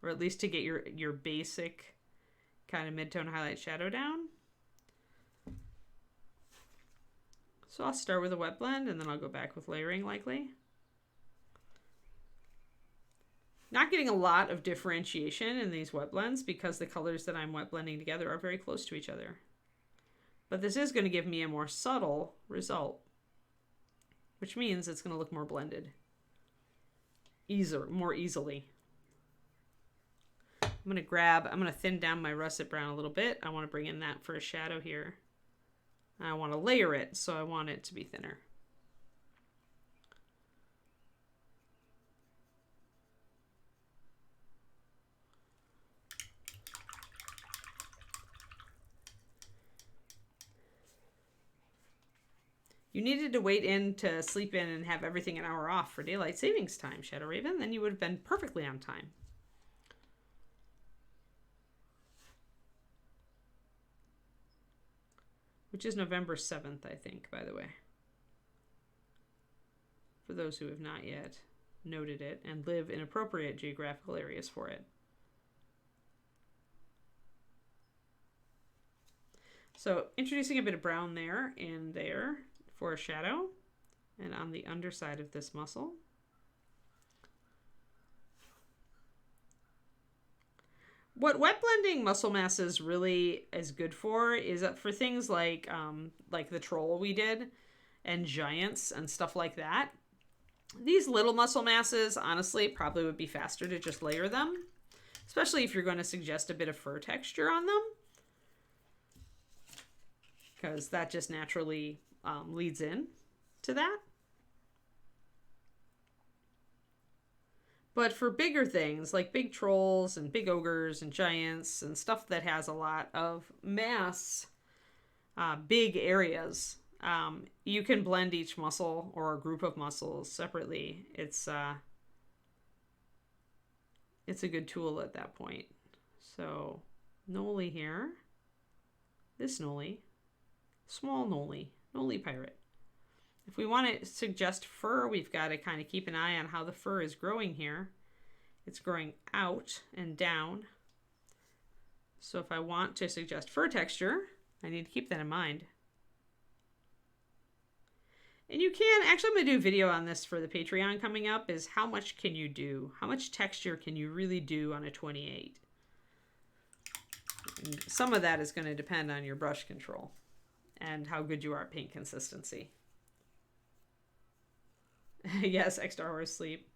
or at least to get your basic kind of mid-tone highlight shadow down. So I'll start with a wet blend and then I'll go back with layering likely. Not getting a lot of differentiation in these wet blends because the colors that I'm wet blending together are very close to each other. But this is going to give me a more subtle result, which means it's going to look more blended, more easily. I'm going to thin down my russet brown a little bit. I want to bring in that for a shadow here. I want to layer it, so I want it to be thinner. You needed to wait in to sleep in and have everything an hour off for daylight savings time, Shadow Raven. Then you would have been perfectly on time. Which is November 7th, I think, by the way. For those who have not yet noted it and live in appropriate geographical areas for it. So introducing a bit of brown there and there for a shadow and on the underside of this muscle. What wet blending muscle masses really is good for is for things like the troll we did and giants and stuff like that. These little muscle masses, honestly, probably would be faster to just layer them, especially if you're going to suggest a bit of fur texture on them, because that just naturally leads in to that. But for bigger things, like big trolls and big ogres and giants and stuff that has a lot of mass, big areas, you can blend each muscle or a group of muscles separately. It's a good tool at that point. So, Gnolly here. This Gnolly. Small Gnolly. Gnolly pirate. If we want to suggest fur, we've got to kind of keep an eye on how the fur is growing here. It's growing out and down. So if I want to suggest fur texture, I need to keep that in mind. And you can, actually I'm going to do a video on this for the Patreon coming up, is how much can you do? How much texture can you really do on a 28? And some of that is going to depend on your brush control and how good you are at paint consistency. Yes, extra hours sleep.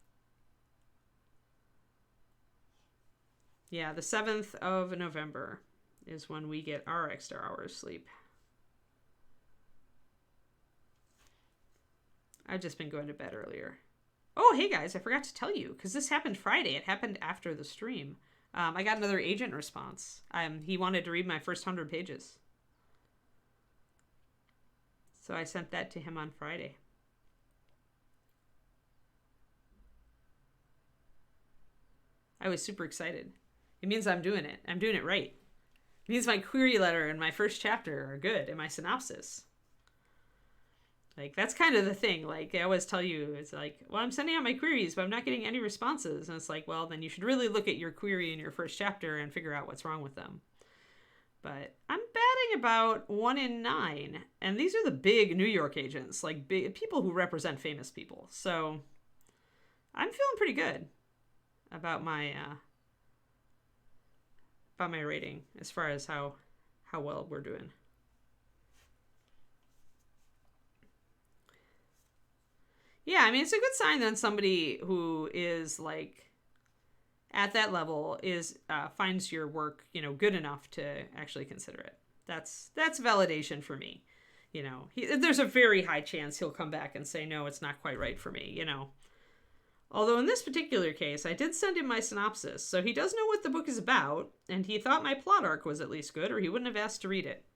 Yeah, the 7th of November is when we get our extra hours sleep. I've just been going to bed earlier. Oh, hey guys, I forgot to tell you, because this happened Friday. It happened after the stream. I got another agent response. He wanted to read my first 100 pages. So I sent that to him on Friday. I was super excited. It means I'm doing it. I'm doing it right. It means my query letter and my first chapter are good, and my synopsis. Like, that's kind of the thing. Like, I always tell you, it's like, well, I'm sending out my queries, but I'm not getting any responses. And it's like, well, then you should really look at your query in your first chapter and figure out what's wrong with them. But I'm batting about 1 in 9. And these are the big New York agents, like big people who represent famous people. So I'm feeling pretty good about my rating as far as how well we're doing. Yeah, I mean, it's a good sign that somebody who is like at that level is finds your work, good enough to actually consider it. That's validation for me. There's a very high chance he'll come back and say, no, it's not quite right for me, Although in this particular case, I did send him my synopsis, so he does know what the book is about, and he thought my plot arc was at least good, or he wouldn't have asked to read it.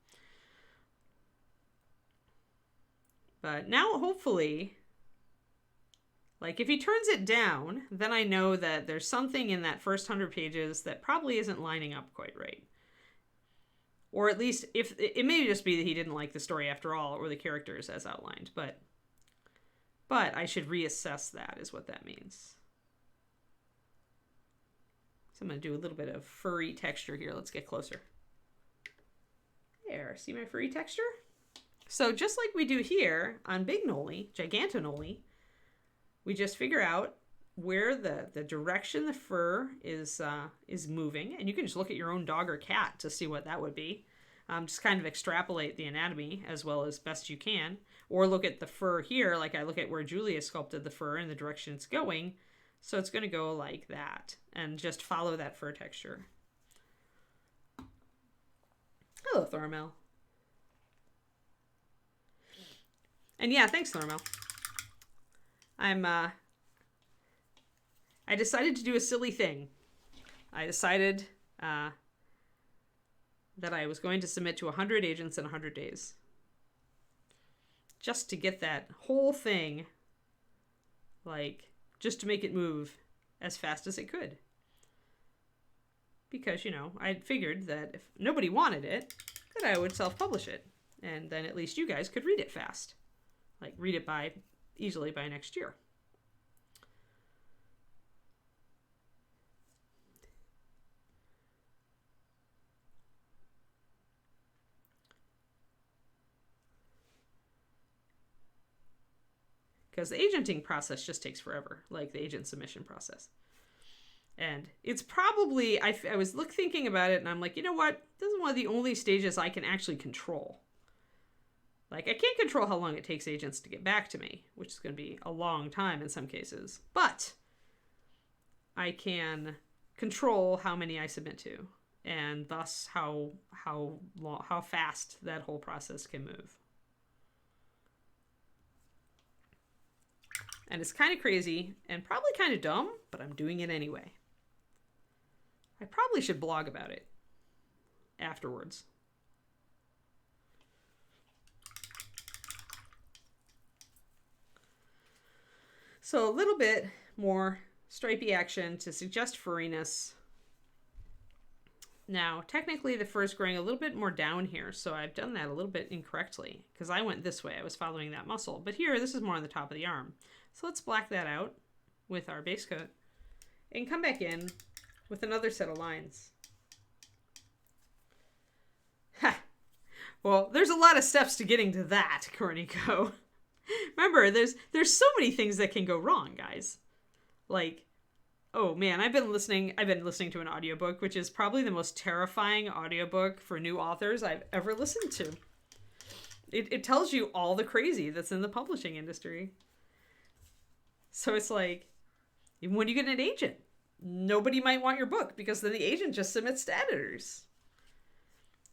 But now, hopefully, like, if he turns it down, then I know that there's something in that first 100 pages that probably isn't lining up quite right. Or at least, if it may just be that he didn't like the story after all, or the characters as outlined, but I should reassess that, is what that means. So I'm going to do a little bit of furry texture here. Let's get closer. There, see my furry texture? So just like we do here on Big Gnolly, Gigantonolly, we just figure out where the direction the fur is moving, and you can just look at your own dog or cat to see what that would be. Just kind of extrapolate the anatomy as well as best you can, or look at the fur here, like I look at where Julia sculpted the fur and the direction it's going. So it's going to go like that, and just follow that fur texture. Hello, Thormel. And yeah, thanks, Thormel. I decided to do a silly thing. I decided that I was going to submit to 100 agents in 100 days. Just to get that whole thing, like, just to make it move as fast as it could. Because, you know, I figured that if nobody wanted it, that I would self-publish it. And then at least you guys could read it fast. Like, read it easily by next year. Because the agenting process just takes forever, like the agent submission process. And it's probably, I was thinking about it, and I'm like, you know what? This is one of the only stages I can actually control. Like, I can't control how long it takes agents to get back to me, which is going to be a long time in some cases. But I can control how many I submit to, and thus how fast that whole process can move. And it's kind of crazy and probably kind of dumb, but I'm doing it anyway. I probably should blog about it afterwards. So a little bit more stripy action to suggest furriness. Now, technically the fur is growing a little bit more down here, so I've done that a little bit incorrectly because I went this way. I was following that muscle. But here, this is more on the top of the arm. So let's black that out with our base coat and come back in with another set of lines. Ha! Well, there's a lot of steps to getting to that, Cornico. Remember, there's so many things that can go wrong, guys. Like, oh man, I've been listening to an audiobook, which is probably the most terrifying audiobook for new authors I've ever listened to. It tells you all the crazy that's in the publishing industry. So it's like, when you get an agent, nobody might want your book because then the agent just submits to editors.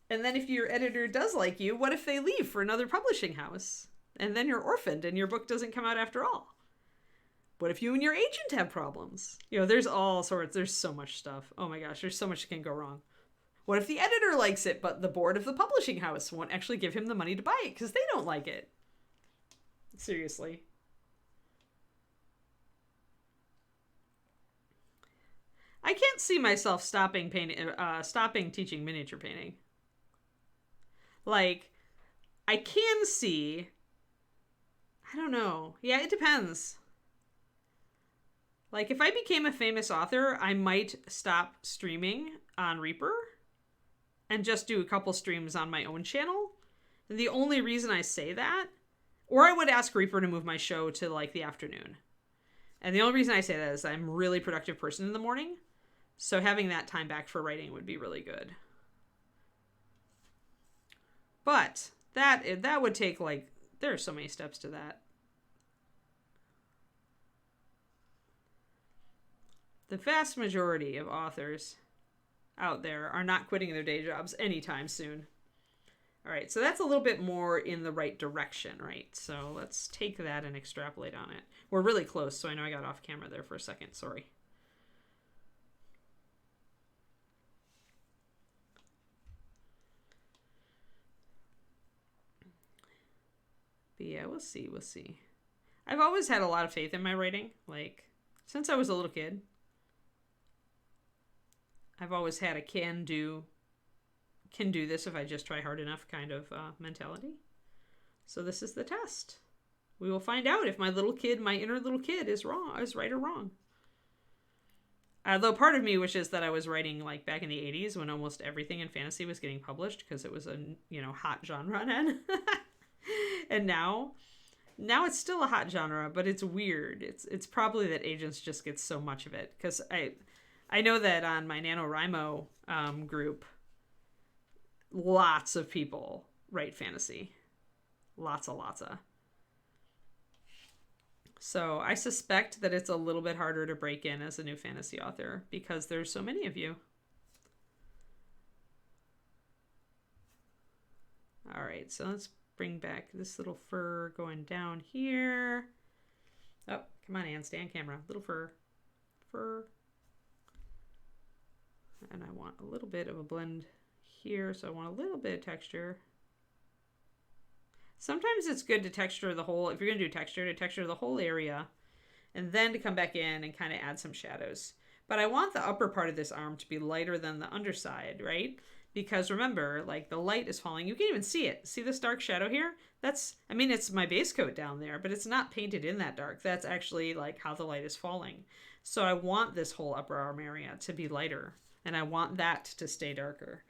And then if your editor does like you, what if they leave for another publishing house? And then you're orphaned and your book doesn't come out after all. What if you and your agent have problems? You know, there's all sorts, there's so much stuff. Oh my gosh, there's so much that can go wrong. What if the editor likes it, but the board of the publishing house won't actually give him the money to buy it because they don't like it? Seriously. I can't see myself stopping teaching miniature painting. Like, I can see, I don't know. Yeah, it depends. Like, if I became a famous author, I might stop streaming on Reaper and just do a couple streams on my own channel. And the only reason I say that, or I would ask Reaper to move my show to, like, the afternoon. And the only reason I say that is I'm a really productive person in the morning. So having that time back for writing would be really good. But that would take, like, there are so many steps to that. The vast majority of authors out there are not quitting their day jobs anytime soon. All right, so that's a little bit more in the right direction, right? So let's take that and extrapolate on it. We're really close, so I know I got off camera there for a second. Sorry. But yeah, we'll see. I've always had a lot of faith in my writing, like, since I was a little kid. I've always had a can do this if I just try hard enough kind of mentality. So this is the test. We will find out if my inner little kid is right or wrong. Although part of me wishes that I was writing like back in the 80s when almost everything in fantasy was getting published because it was a, hot genre then. And now it's still a hot genre, but it's weird. It's probably that agents just get so much of it because I know that on my NaNoWriMo group, lots of people write fantasy. Lots of. So I suspect that it's a little bit harder to break in as a new fantasy author because there's so many of you. All right, so let's bring back this little fur going down here. Oh, come on, Anne, stay on camera. Little fur. And I want a little bit of a blend here, so I want a little bit of texture. Sometimes it's good to texture the whole, if you're going to do texture, to texture the whole area and then to come back in and kind of add some shadows. But I want the upper part of this arm to be lighter than the underside, right? Because remember, like the light is falling. You can even see it. See this dark shadow here? It's my base coat down there, but it's not painted in that dark. That's actually like how the light is falling. So I want this whole upper arm area to be lighter and I want that to stay darker.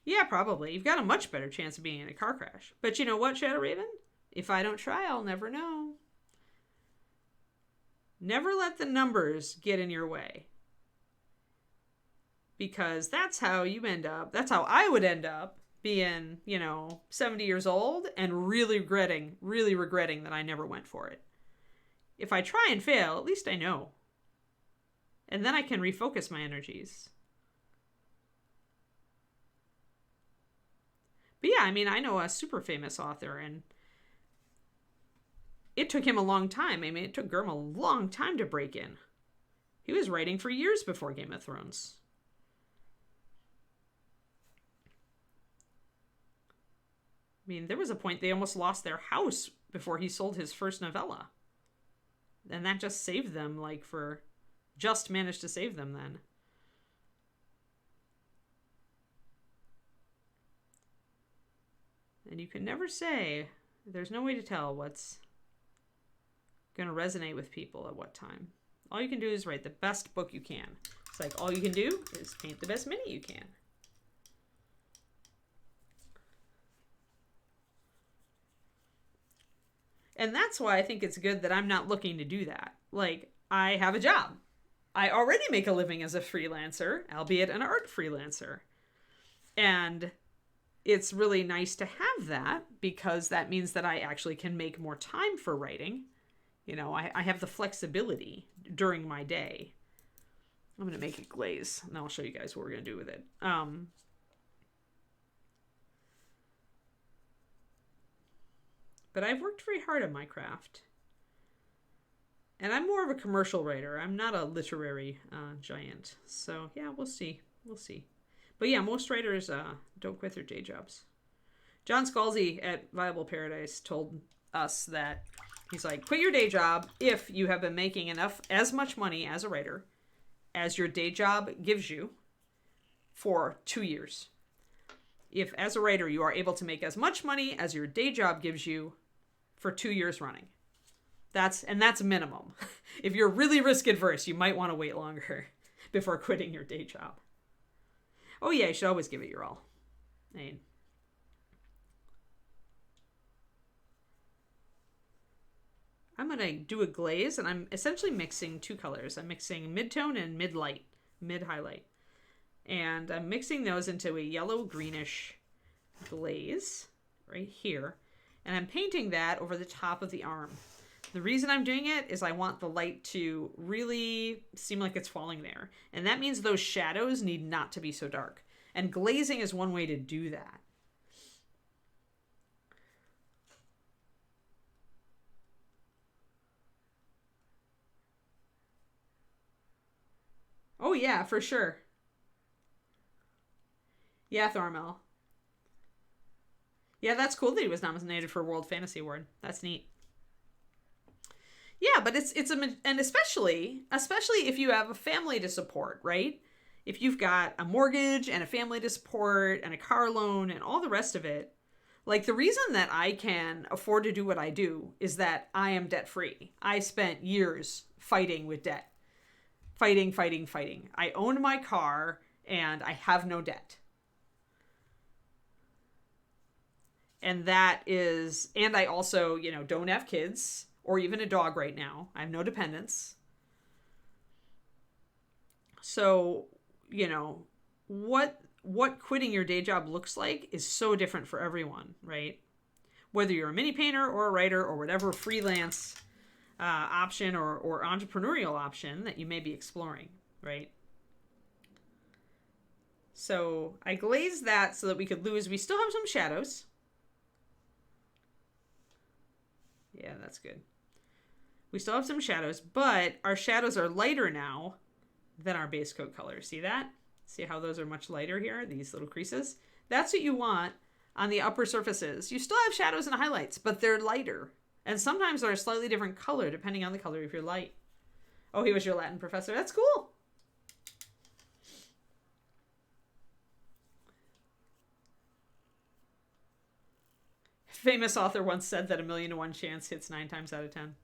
Yeah, probably. You've got a much better chance of being in a car crash. But you know what, Shadow Raven? If I don't try, I'll never know. Never let the numbers get in your way. Because that's how you end up, that's how I would end up being, 70 years old and really regretting that I never went for it. If I try and fail, at least I know. And then I can refocus my energies. But yeah, I know a super famous author, and it took him a long time. It took Gurm a long time to break in. He was writing for years before Game of Thrones. There was a point they almost lost their house before he sold his first novella. And that just saved them, just managed to save them then. And you can never say, there's no way to tell what's going to resonate with people at what time. All you can do is write the best book you can. It's like all you can do is paint the best mini you can. And that's why I think it's good that I'm not looking to do that. I have a job. I already make a living as a freelancer, albeit an art freelancer. And it's really nice to have that because that means that I actually can make more time for writing. I have the flexibility during my day. I'm going to make it glaze, and I'll show you guys what we're going to do with it. But I've worked very hard on my craft. And I'm more of a commercial writer. I'm not a literary giant. So, yeah, we'll see. But yeah, most writers don't quit their day jobs. John Scalzi at Viable Paradise told us that he's like, quit your day job if you have been making as much money as a writer as your day job gives you for 2 years. If as a writer you are able to make as much money as your day job gives you for 2 years running. That's minimum. If you're really risk adverse, you might want to wait longer before quitting your day job. Oh yeah, you should always give it your all. I'm going to do a glaze, and I'm essentially mixing two colors. I'm mixing mid-tone and mid-highlight. And I'm mixing those into a yellow-greenish glaze right here. And I'm painting that over the top of the arm. The reason I'm doing it is I want the light to really seem like it's falling there. And that means those shadows need not to be so dark. And glazing is one way to do that. Oh yeah, for sure. Yeah, Thormel. Yeah, that's cool that he was nominated for World Fantasy Award. That's neat. Yeah, but and especially if you have a family to support, right? If you've got a mortgage and a family to support and a car loan and all the rest of it, like the reason that I can afford to do what I do is that I am debt free. I spent years fighting with debt. Fighting, fighting, fighting. I owned my car and I have no debt. And I also, don't have kids or even a dog right now. I have no dependents. So, what quitting your day job looks like is so different for everyone, right? Whether you're a mini painter or a writer or whatever freelance option or entrepreneurial option that you may be exploring, right? So I glazed that so that we could lose. We still have some shadows. Yeah, that's good. We still have some shadows, but our shadows are lighter now than our base coat color. See that? See how those are much lighter here? These little creases. That's what you want on the upper surfaces. You still have shadows and highlights, but they're lighter. And sometimes they're a slightly different color depending on the color of your light. Oh, he was your Latin professor. That's cool. Famous author once said that 1,000,000 to 1 chance hits 9 times out of 10.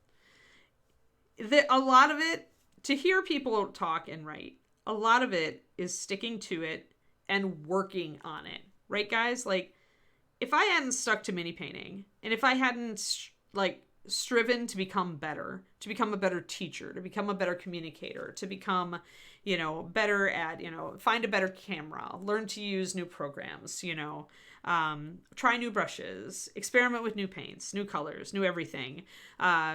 A lot of it, to hear people talk and write, a lot of it is sticking to it and working on it. Right, guys? Like, if I hadn't stuck to mini painting, and if I hadn't, striven to become better, to become a better teacher, to become a better communicator, to become, better at, find a better camera, learn to use new programs, try new brushes, experiment with new paints, new colors, new everything,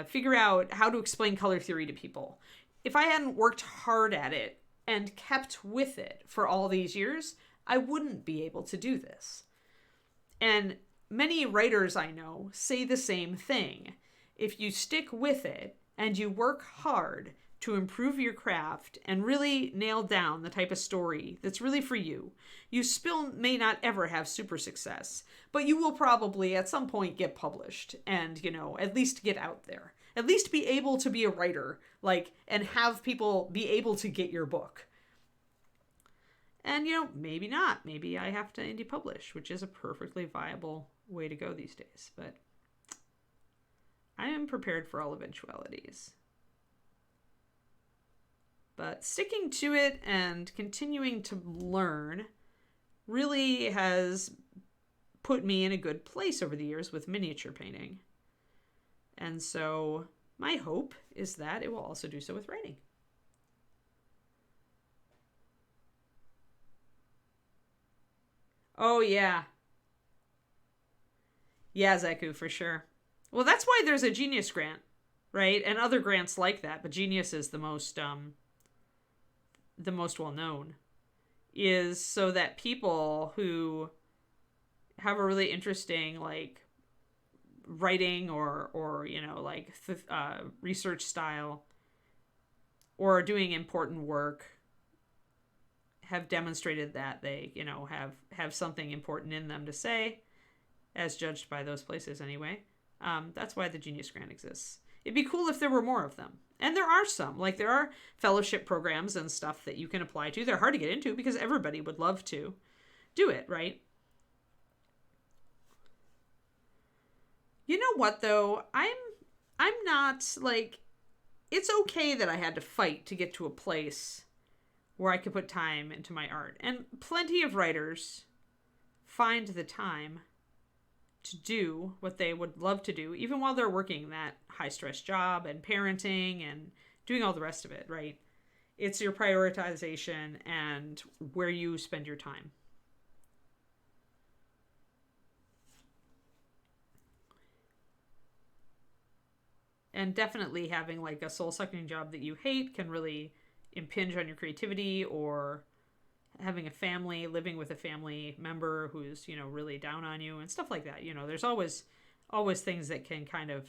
figure out how to explain color theory to people. If I hadn't worked hard at it and kept with it for all these years, I wouldn't be able to do this. And many writers I know say the same thing. If you stick with it and you work hard to improve your craft and really nail down the type of story that's really for you, you still may not ever have super success, but you will probably at some point get published and, at least get out there. At least be able to be a writer, and have people be able to get your book. And, maybe not. Maybe I have to indie publish, which is a perfectly viable way to go these days. But I am prepared for all eventualities. But sticking to it and continuing to learn really has put me in a good place over the years with miniature painting. And so my hope is that it will also do so with writing. Oh, yeah. Yeah, Zeku, for sure. Well, that's why there's a Genius grant, right? And other grants like that, but Genius is the most well known, is so that people who have a really interesting writing or research style or doing important work have demonstrated that they have something important in them to say, as judged by those places anyway. That's why the Genius Grant exists. It'd be cool if there were more of them. And there are some. There are fellowship programs and stuff that you can apply to. They're hard to get into because everybody would love to do it, right? You know what, though? I'm not, it's okay that I had to fight to get to a place where I could put time into my art. And plenty of writers find the time to do what they would love to do, even while they're working that high-stress job and parenting and doing all the rest of it, right? It's your prioritization and where you spend your time. And definitely having a soul-sucking job that you hate can really impinge on your creativity, or having a family, living with a family member who's, really down on you and stuff like that. There's always things that can kind of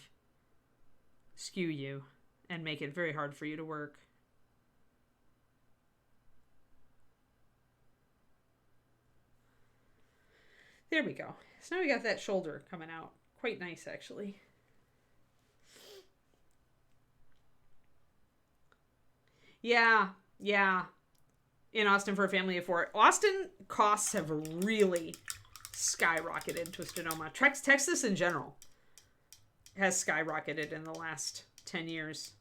skew you and make it very hard for you to work. There we go. So now we got that shoulder coming out. Quite nice, actually. Yeah, yeah. In Austin for a family of four. Austin costs have really skyrocketed, Twisted Oma. Texas in general has skyrocketed in the last 10 years.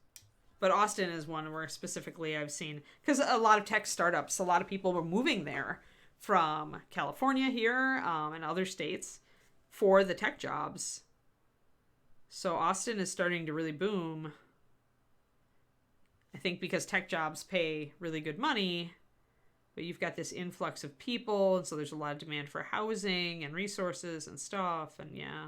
But Austin is one where specifically I've seen, because a lot of tech startups, a lot of people were moving there from California here and other states for the tech jobs. So Austin is starting to really boom. I think because tech jobs pay really good money, but you've got this influx of people, and so there's a lot of demand for housing and resources and stuff, and yeah.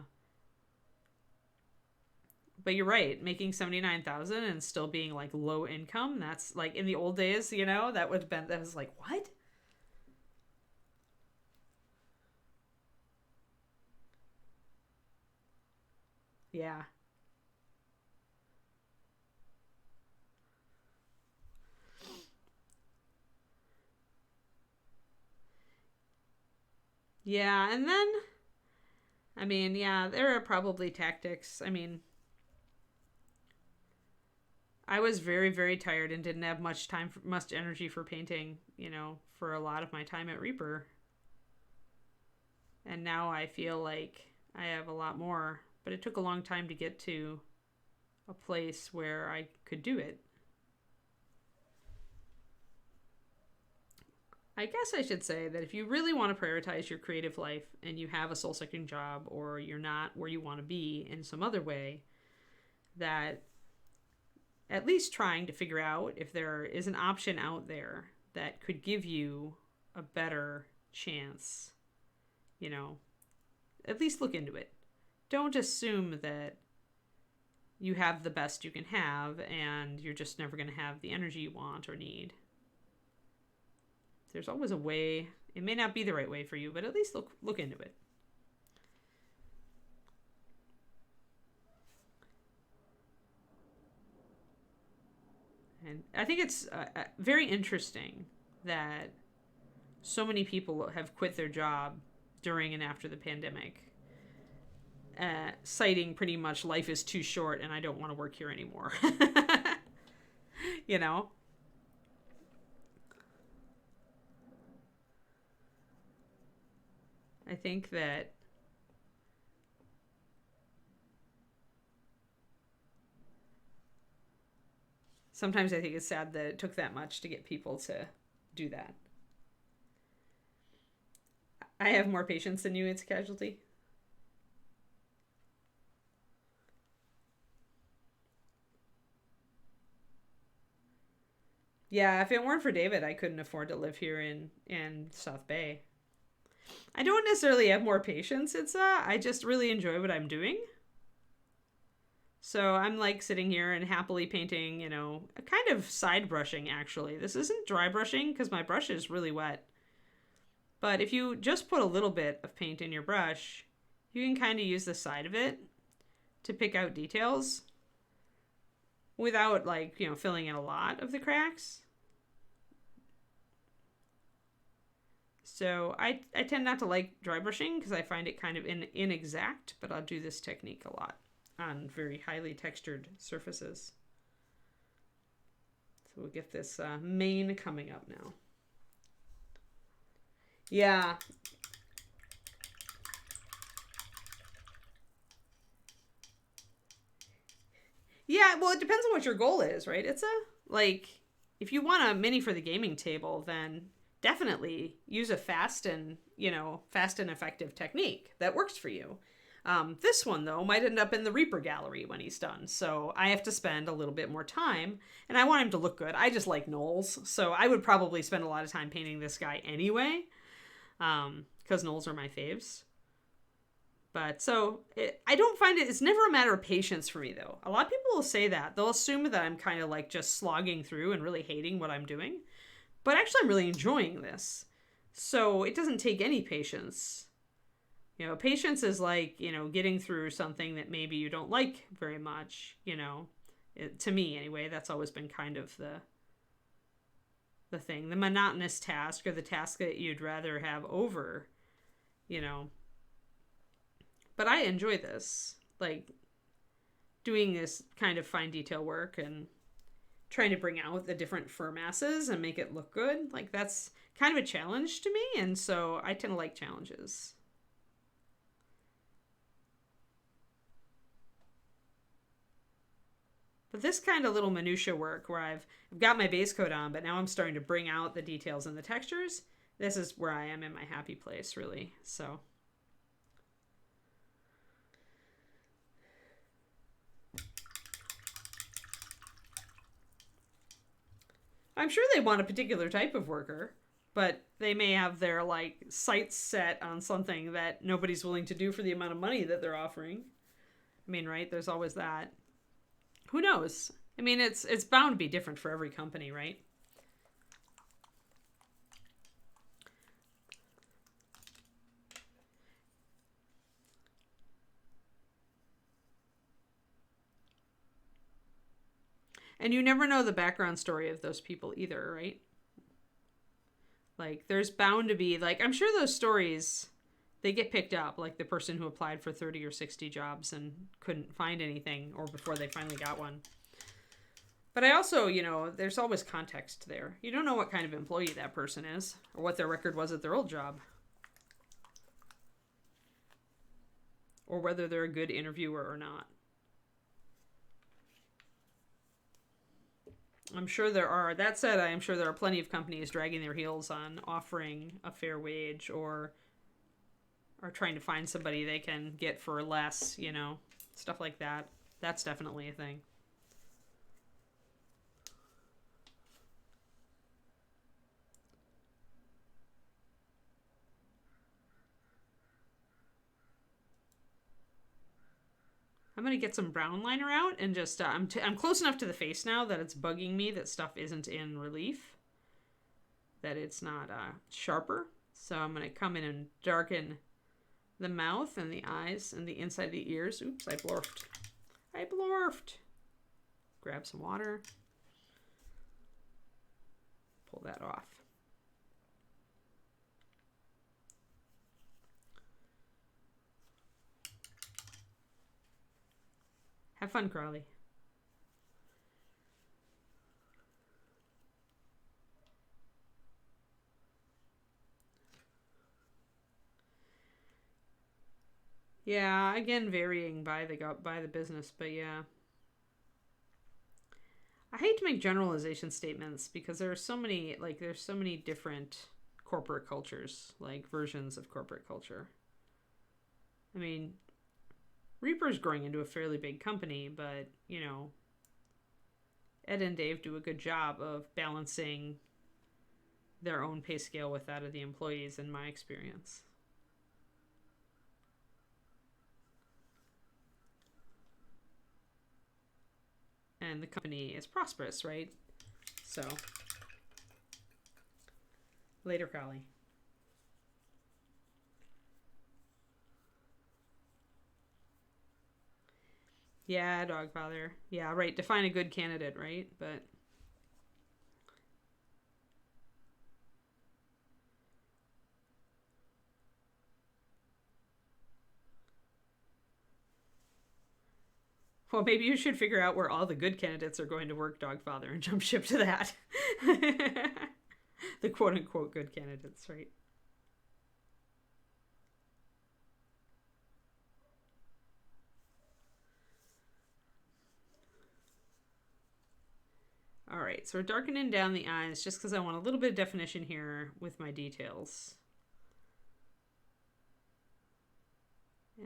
But you're right, making 79,000 and still being like low income, that's like in the old days, you know, that was like, what? Yeah. Yeah, and then I mean, yeah, there are probably tactics. I mean, I was very, very tired and didn't have much energy for painting, you know, for a lot of my time at Reaper. And now I feel like I have a lot more, but it took a long time to get to a place where I could do it. I guess I should say that if you really want to prioritize your creative life and you have a soul sucking job or you're not where you want to be in some other way, that at least trying to figure out if there is an option out there that could give you a better chance, you know, at least look into it. Don't assume that you have the best you can have and you're just never going to have the energy you want or need. There's always a way. It may not be the right way for you, but at least look into it. And I think it's very interesting that so many people have quit their job during and after the pandemic, citing pretty much life is too short and I don't want to work here anymore. You know? I think that sometimes I think it's sad that it took that much to get people to do that. I have more patience than you, it's a casualty. Yeah, if it weren't for David, I couldn't afford to live here in South Bay. I don't necessarily have more patience. I just really enjoy what I'm doing. So I'm like sitting here and happily painting, you know, a kind of side brushing actually. This isn't dry brushing because my brush is really wet. But if you just put a little bit of paint in your brush, you can kind of use the side of it to pick out details without like, you know, filling in a lot of the cracks. So I tend not to like dry brushing because I find it kind of inexact, but I'll do this technique a lot on very highly textured surfaces. So we'll get this mane coming up now. Yeah. Yeah, well, it depends on what your goal is, right? Like, if you want a mini for the gaming table, then definitely use a fast and effective technique that works for you. This one, though, might end up in the Reaper gallery when he's done. So I have to spend a little bit more time, and I want him to look good. I just like Gnolls, so I would probably spend a lot of time painting this guy anyway, because Gnolls are my faves. But I don't find it's never a matter of patience for me, though. A lot of people will say that. They'll assume that I'm kind of like just slogging through and really hating what I'm doing. But actually, I'm really enjoying this. So it doesn't take any patience. You know, patience is like, you know, getting through something that maybe you don't like very much, you know. To me, anyway, that's always been kind of the thing. The monotonous task or the task that you'd rather have over, you know. But I enjoy this, like doing this kind of fine detail work and trying to bring out the different fur masses and make it look good. Like, that's kind of a challenge to me, and so I tend to like challenges. But this kind of little minutia work where I've got my base coat on, but now I'm starting to bring out the details and the textures, this is where I am in my happy place, really. So I'm sure they want a particular type of worker, but they may have their like sights set on something that nobody's willing to do for the amount of money that they're offering. I mean, right? There's always that. Who knows? I mean, it's bound to be different for every company, right? And you never know the background story of those people either, right? Like, there's bound to be, like, I'm sure those stories, they get picked up, like the person who applied for 30 or 60 jobs and couldn't find anything, or before they finally got one. But I also, you know, there's always context there. You don't know what kind of employee that person is, or what their record was at their old job, or whether they're a good interviewer or not. I'm sure there are. That said, I am sure there are plenty of companies dragging their heels on offering a fair wage, or are trying to find somebody they can get for less, you know, stuff like that. That's definitely a thing. I'm going to get some brown liner out and just, I'm close enough to the face now that it's bugging me that stuff isn't in relief, that it's not sharper. So I'm going to come in and darken the mouth and the eyes and the inside of the ears. Oops, I blorfed. I blorfed. Grab some water. Pull that off. Have fun, Crowley. Yeah, again, varying by the business, but yeah. I hate to make generalization statements because there are so many, like, there's so many different corporate cultures, like versions of corporate culture. I mean, Reaper's growing into a fairly big company, but, you know, Ed and Dave do a good job of balancing their own pay scale with that of the employees, in my experience. And the company is prosperous, right? So, later, Crowley. Yeah, Dogfather. Yeah, right. Define a good candidate, right? But well, maybe you should figure out where all the good candidates are going to work, Dogfather, and jump ship to that. The quote-unquote good candidates, right? All right, so we're darkening down the eyes just because I want a little bit of definition here with my details.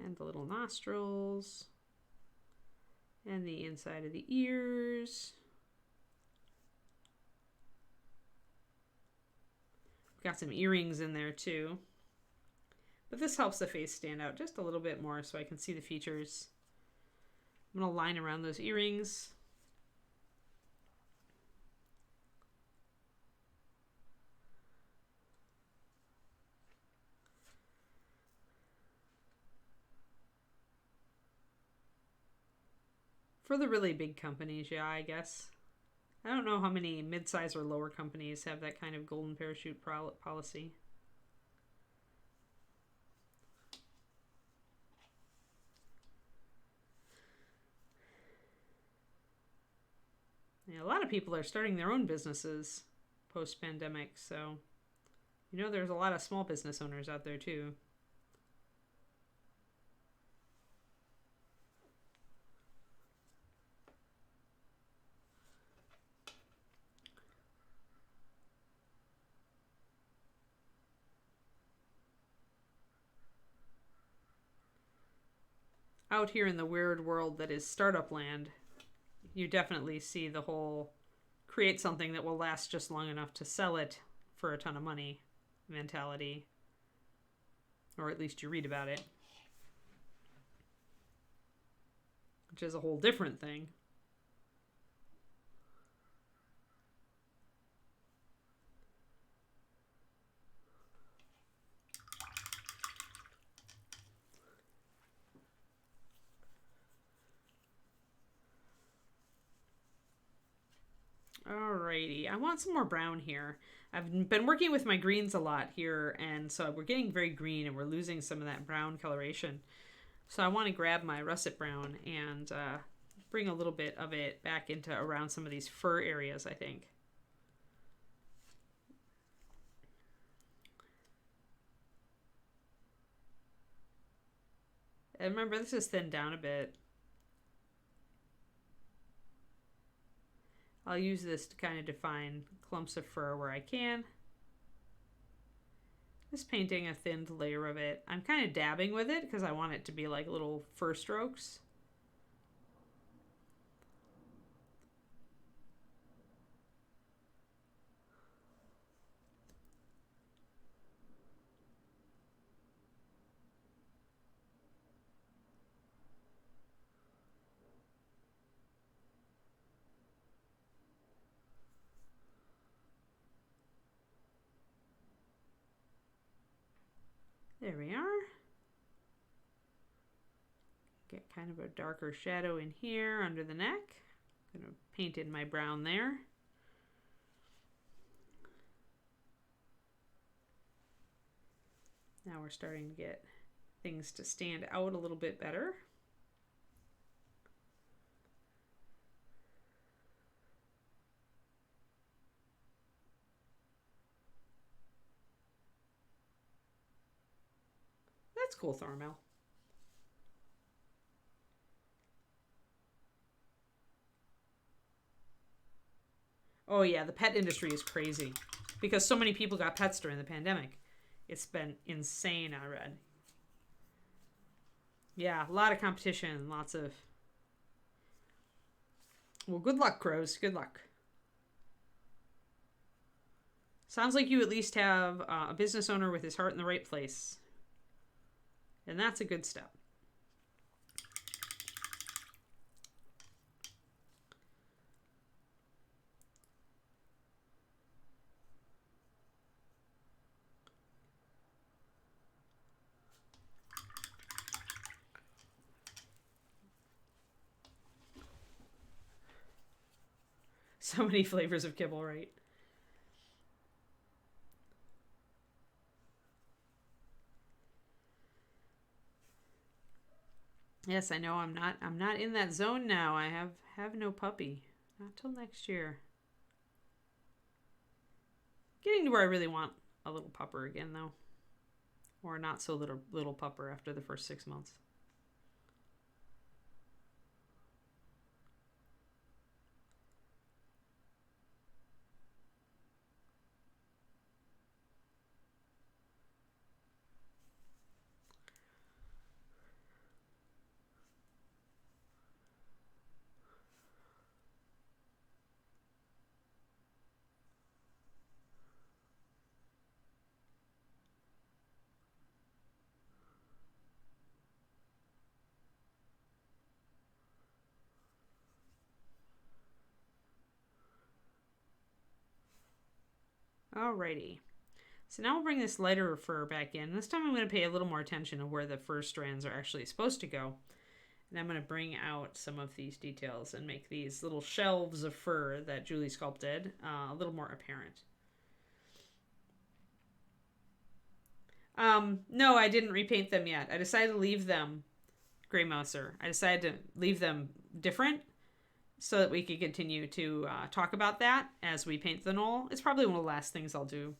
And the little nostrils. And the inside of the ears. Got some earrings in there too. But this helps the face stand out just a little bit more so I can see the features. I'm going to line around those earrings. For the really big companies, yeah, I guess. I don't know how many mid-size or lower companies have that kind of golden parachute policy. Yeah, a lot of people are starting their own businesses post-pandemic, so there's a lot of small business owners out there too. Out here in the weird world that is startup land, you definitely see the whole create something that will last just long enough to sell it for a ton of money mentality. Or at least you read about it. Which is a whole different thing. Alrighty, I want some more brown here. I've been working with my greens a lot here, and so we're getting very green and we're losing some of that brown coloration. So I want to grab my russet brown and bring a little bit of it back into around some of these fur areas, I think. And remember, this is thinned down a bit. I'll use this to kind of define clumps of fur where I can. Just painting a thinned layer of it. I'm kind of dabbing with it because I want it to be like little fur strokes. There we are. Get kind of a darker shadow in here under the neck. I'm going to paint in my brown there. Now we're starting to get things to stand out a little bit better. That's cool, Thormel. Oh yeah, the pet industry is crazy because so many people got pets during the pandemic. It's been insane, I read. Yeah, a lot of competition, lots of... Well, good luck, crows. Good luck. Sounds like you at least have a business owner with his heart in the right place. And that's a good step. So many flavors of kibble, right? Yes, I know I'm not in that zone now. I have no puppy. Not till next year. Getting to where I really want a little pupper again though. Or not so little pupper after the first 6 months. Alrighty. So now we'll bring this lighter fur back in. This time I'm going to pay a little more attention to where the fur strands are actually supposed to go. And I'm going to bring out some of these details and make these little shelves of fur that Julie sculpted a little more apparent. No, I didn't repaint them yet. I decided to leave them Gray Mouser. I decided to leave them different so that we can continue to talk about that as we paint the Gnoll. It's probably one of the last things I'll do.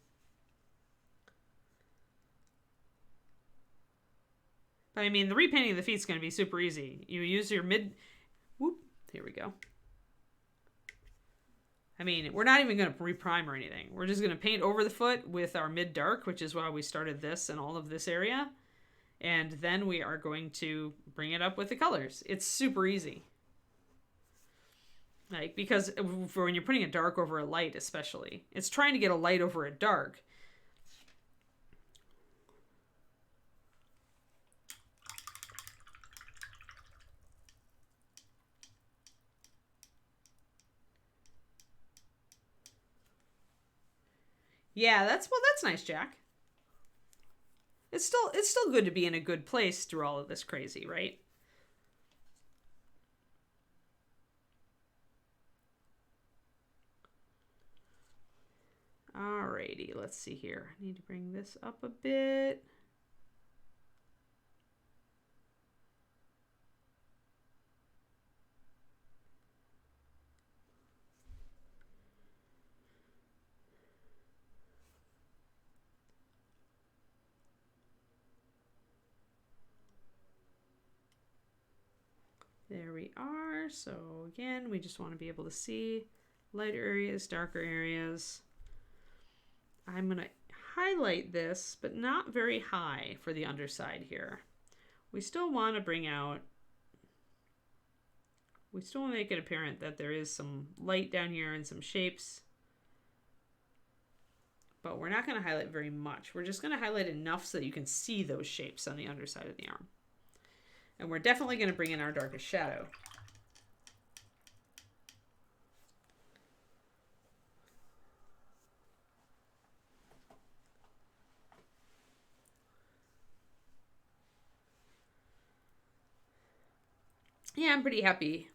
But I mean, the repainting of the feet is going to be super easy. You use your whoop, here we go. I mean, we're not even going to reprime or anything. We're just going to paint over the foot with our mid-dark, which is why we started this and all of this area. And then we are going to bring it up with the colors. It's super easy. Like, because for when you're putting a dark over a light, especially, it's trying to get a light over a dark. Yeah, that's nice, Jack. It's still good to be in a good place through all of this crazy, right? Alrighty, let's see here. I need to bring this up a bit. There we are. So again, we just want to be able to see lighter areas, darker areas. I'm going to highlight this, but not very high for the underside here. We still want to bring out, we still want to make it apparent that there is some light down here and some shapes. But we're not going to highlight very much. We're just going to highlight enough so that you can see those shapes on the underside of the arm. And we're definitely going to bring in our darkest shadow. Yeah, I'm pretty happy.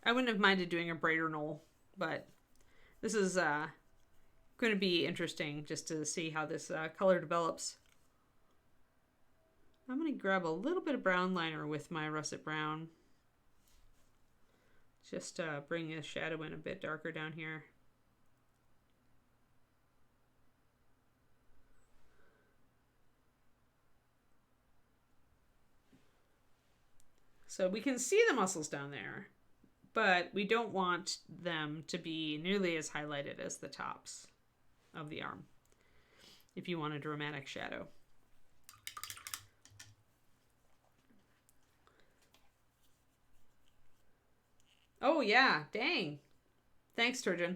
I wouldn't have minded doing a brighter Gnoll, but this is going to be interesting just to see how this color develops. I'm going to grab a little bit of brown liner with my russet brown. Just to bring the shadow in a bit darker down here. So we can see the muscles down there, but we don't want them to be nearly as highlighted as the tops of the arm if you want a dramatic shadow. Oh yeah, dang. Thanks, Turgeon.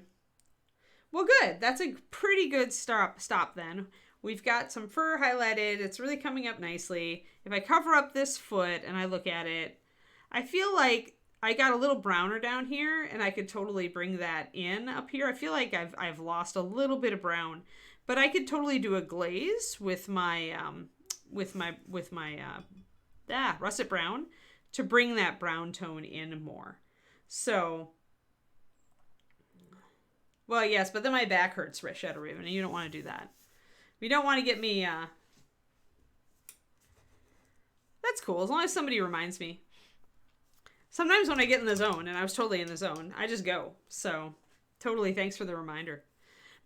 Well, good. That's a pretty good stop then. We've got some fur highlighted. It's really coming up nicely. If I cover up this foot and I look at it, I feel like I got a little browner down here and I could totally bring that in up here. I feel like I've lost a little bit of brown, but I could totally do a glaze with my russet brown to bring that brown tone in more. So, well, yes, but then my back hurts, Shadow Raven, and you don't want to do that. You don't want to get me, that's cool, as long as somebody reminds me. Sometimes when I get in the zone, and I was totally in the zone, I just go. So, totally thanks for the reminder.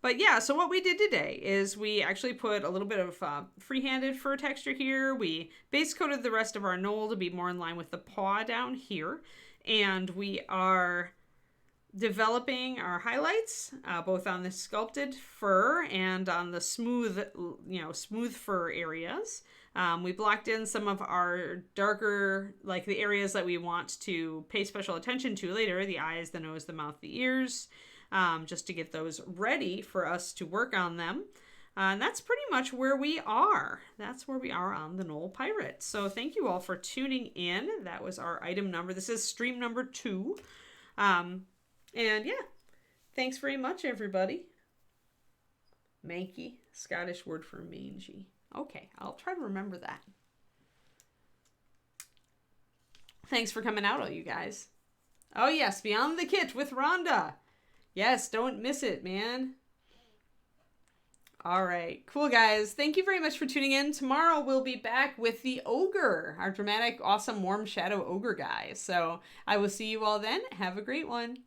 But yeah, so what we did today is we actually put a little bit of free-handed fur texture here. We base coated the rest of our Gnoll to be more in line with the paw down here. And we are developing our highlights, both on the sculpted fur and on the smooth fur areas. We blocked in some of our darker, like the areas that we want to pay special attention to later, the eyes, the nose, the mouth, the ears, just to get those ready for us to work on them. And that's pretty much where we are. That's where we are on the Gnoll Pirate. So thank you all for tuning in. That was our item number. This is stream number 2. And yeah, thanks very much, everybody. Manky, Scottish word for mangy. Okay, I'll try to remember that. Thanks for coming out, all you guys. Oh yes, Beyond the Kit with Rhonda. Yes, don't miss it, man. All right. Cool, guys. Thank you very much for tuning in. Tomorrow we'll be back with the ogre, our dramatic, awesome, warm shadow ogre guy. So I will see you all then. Have a great one.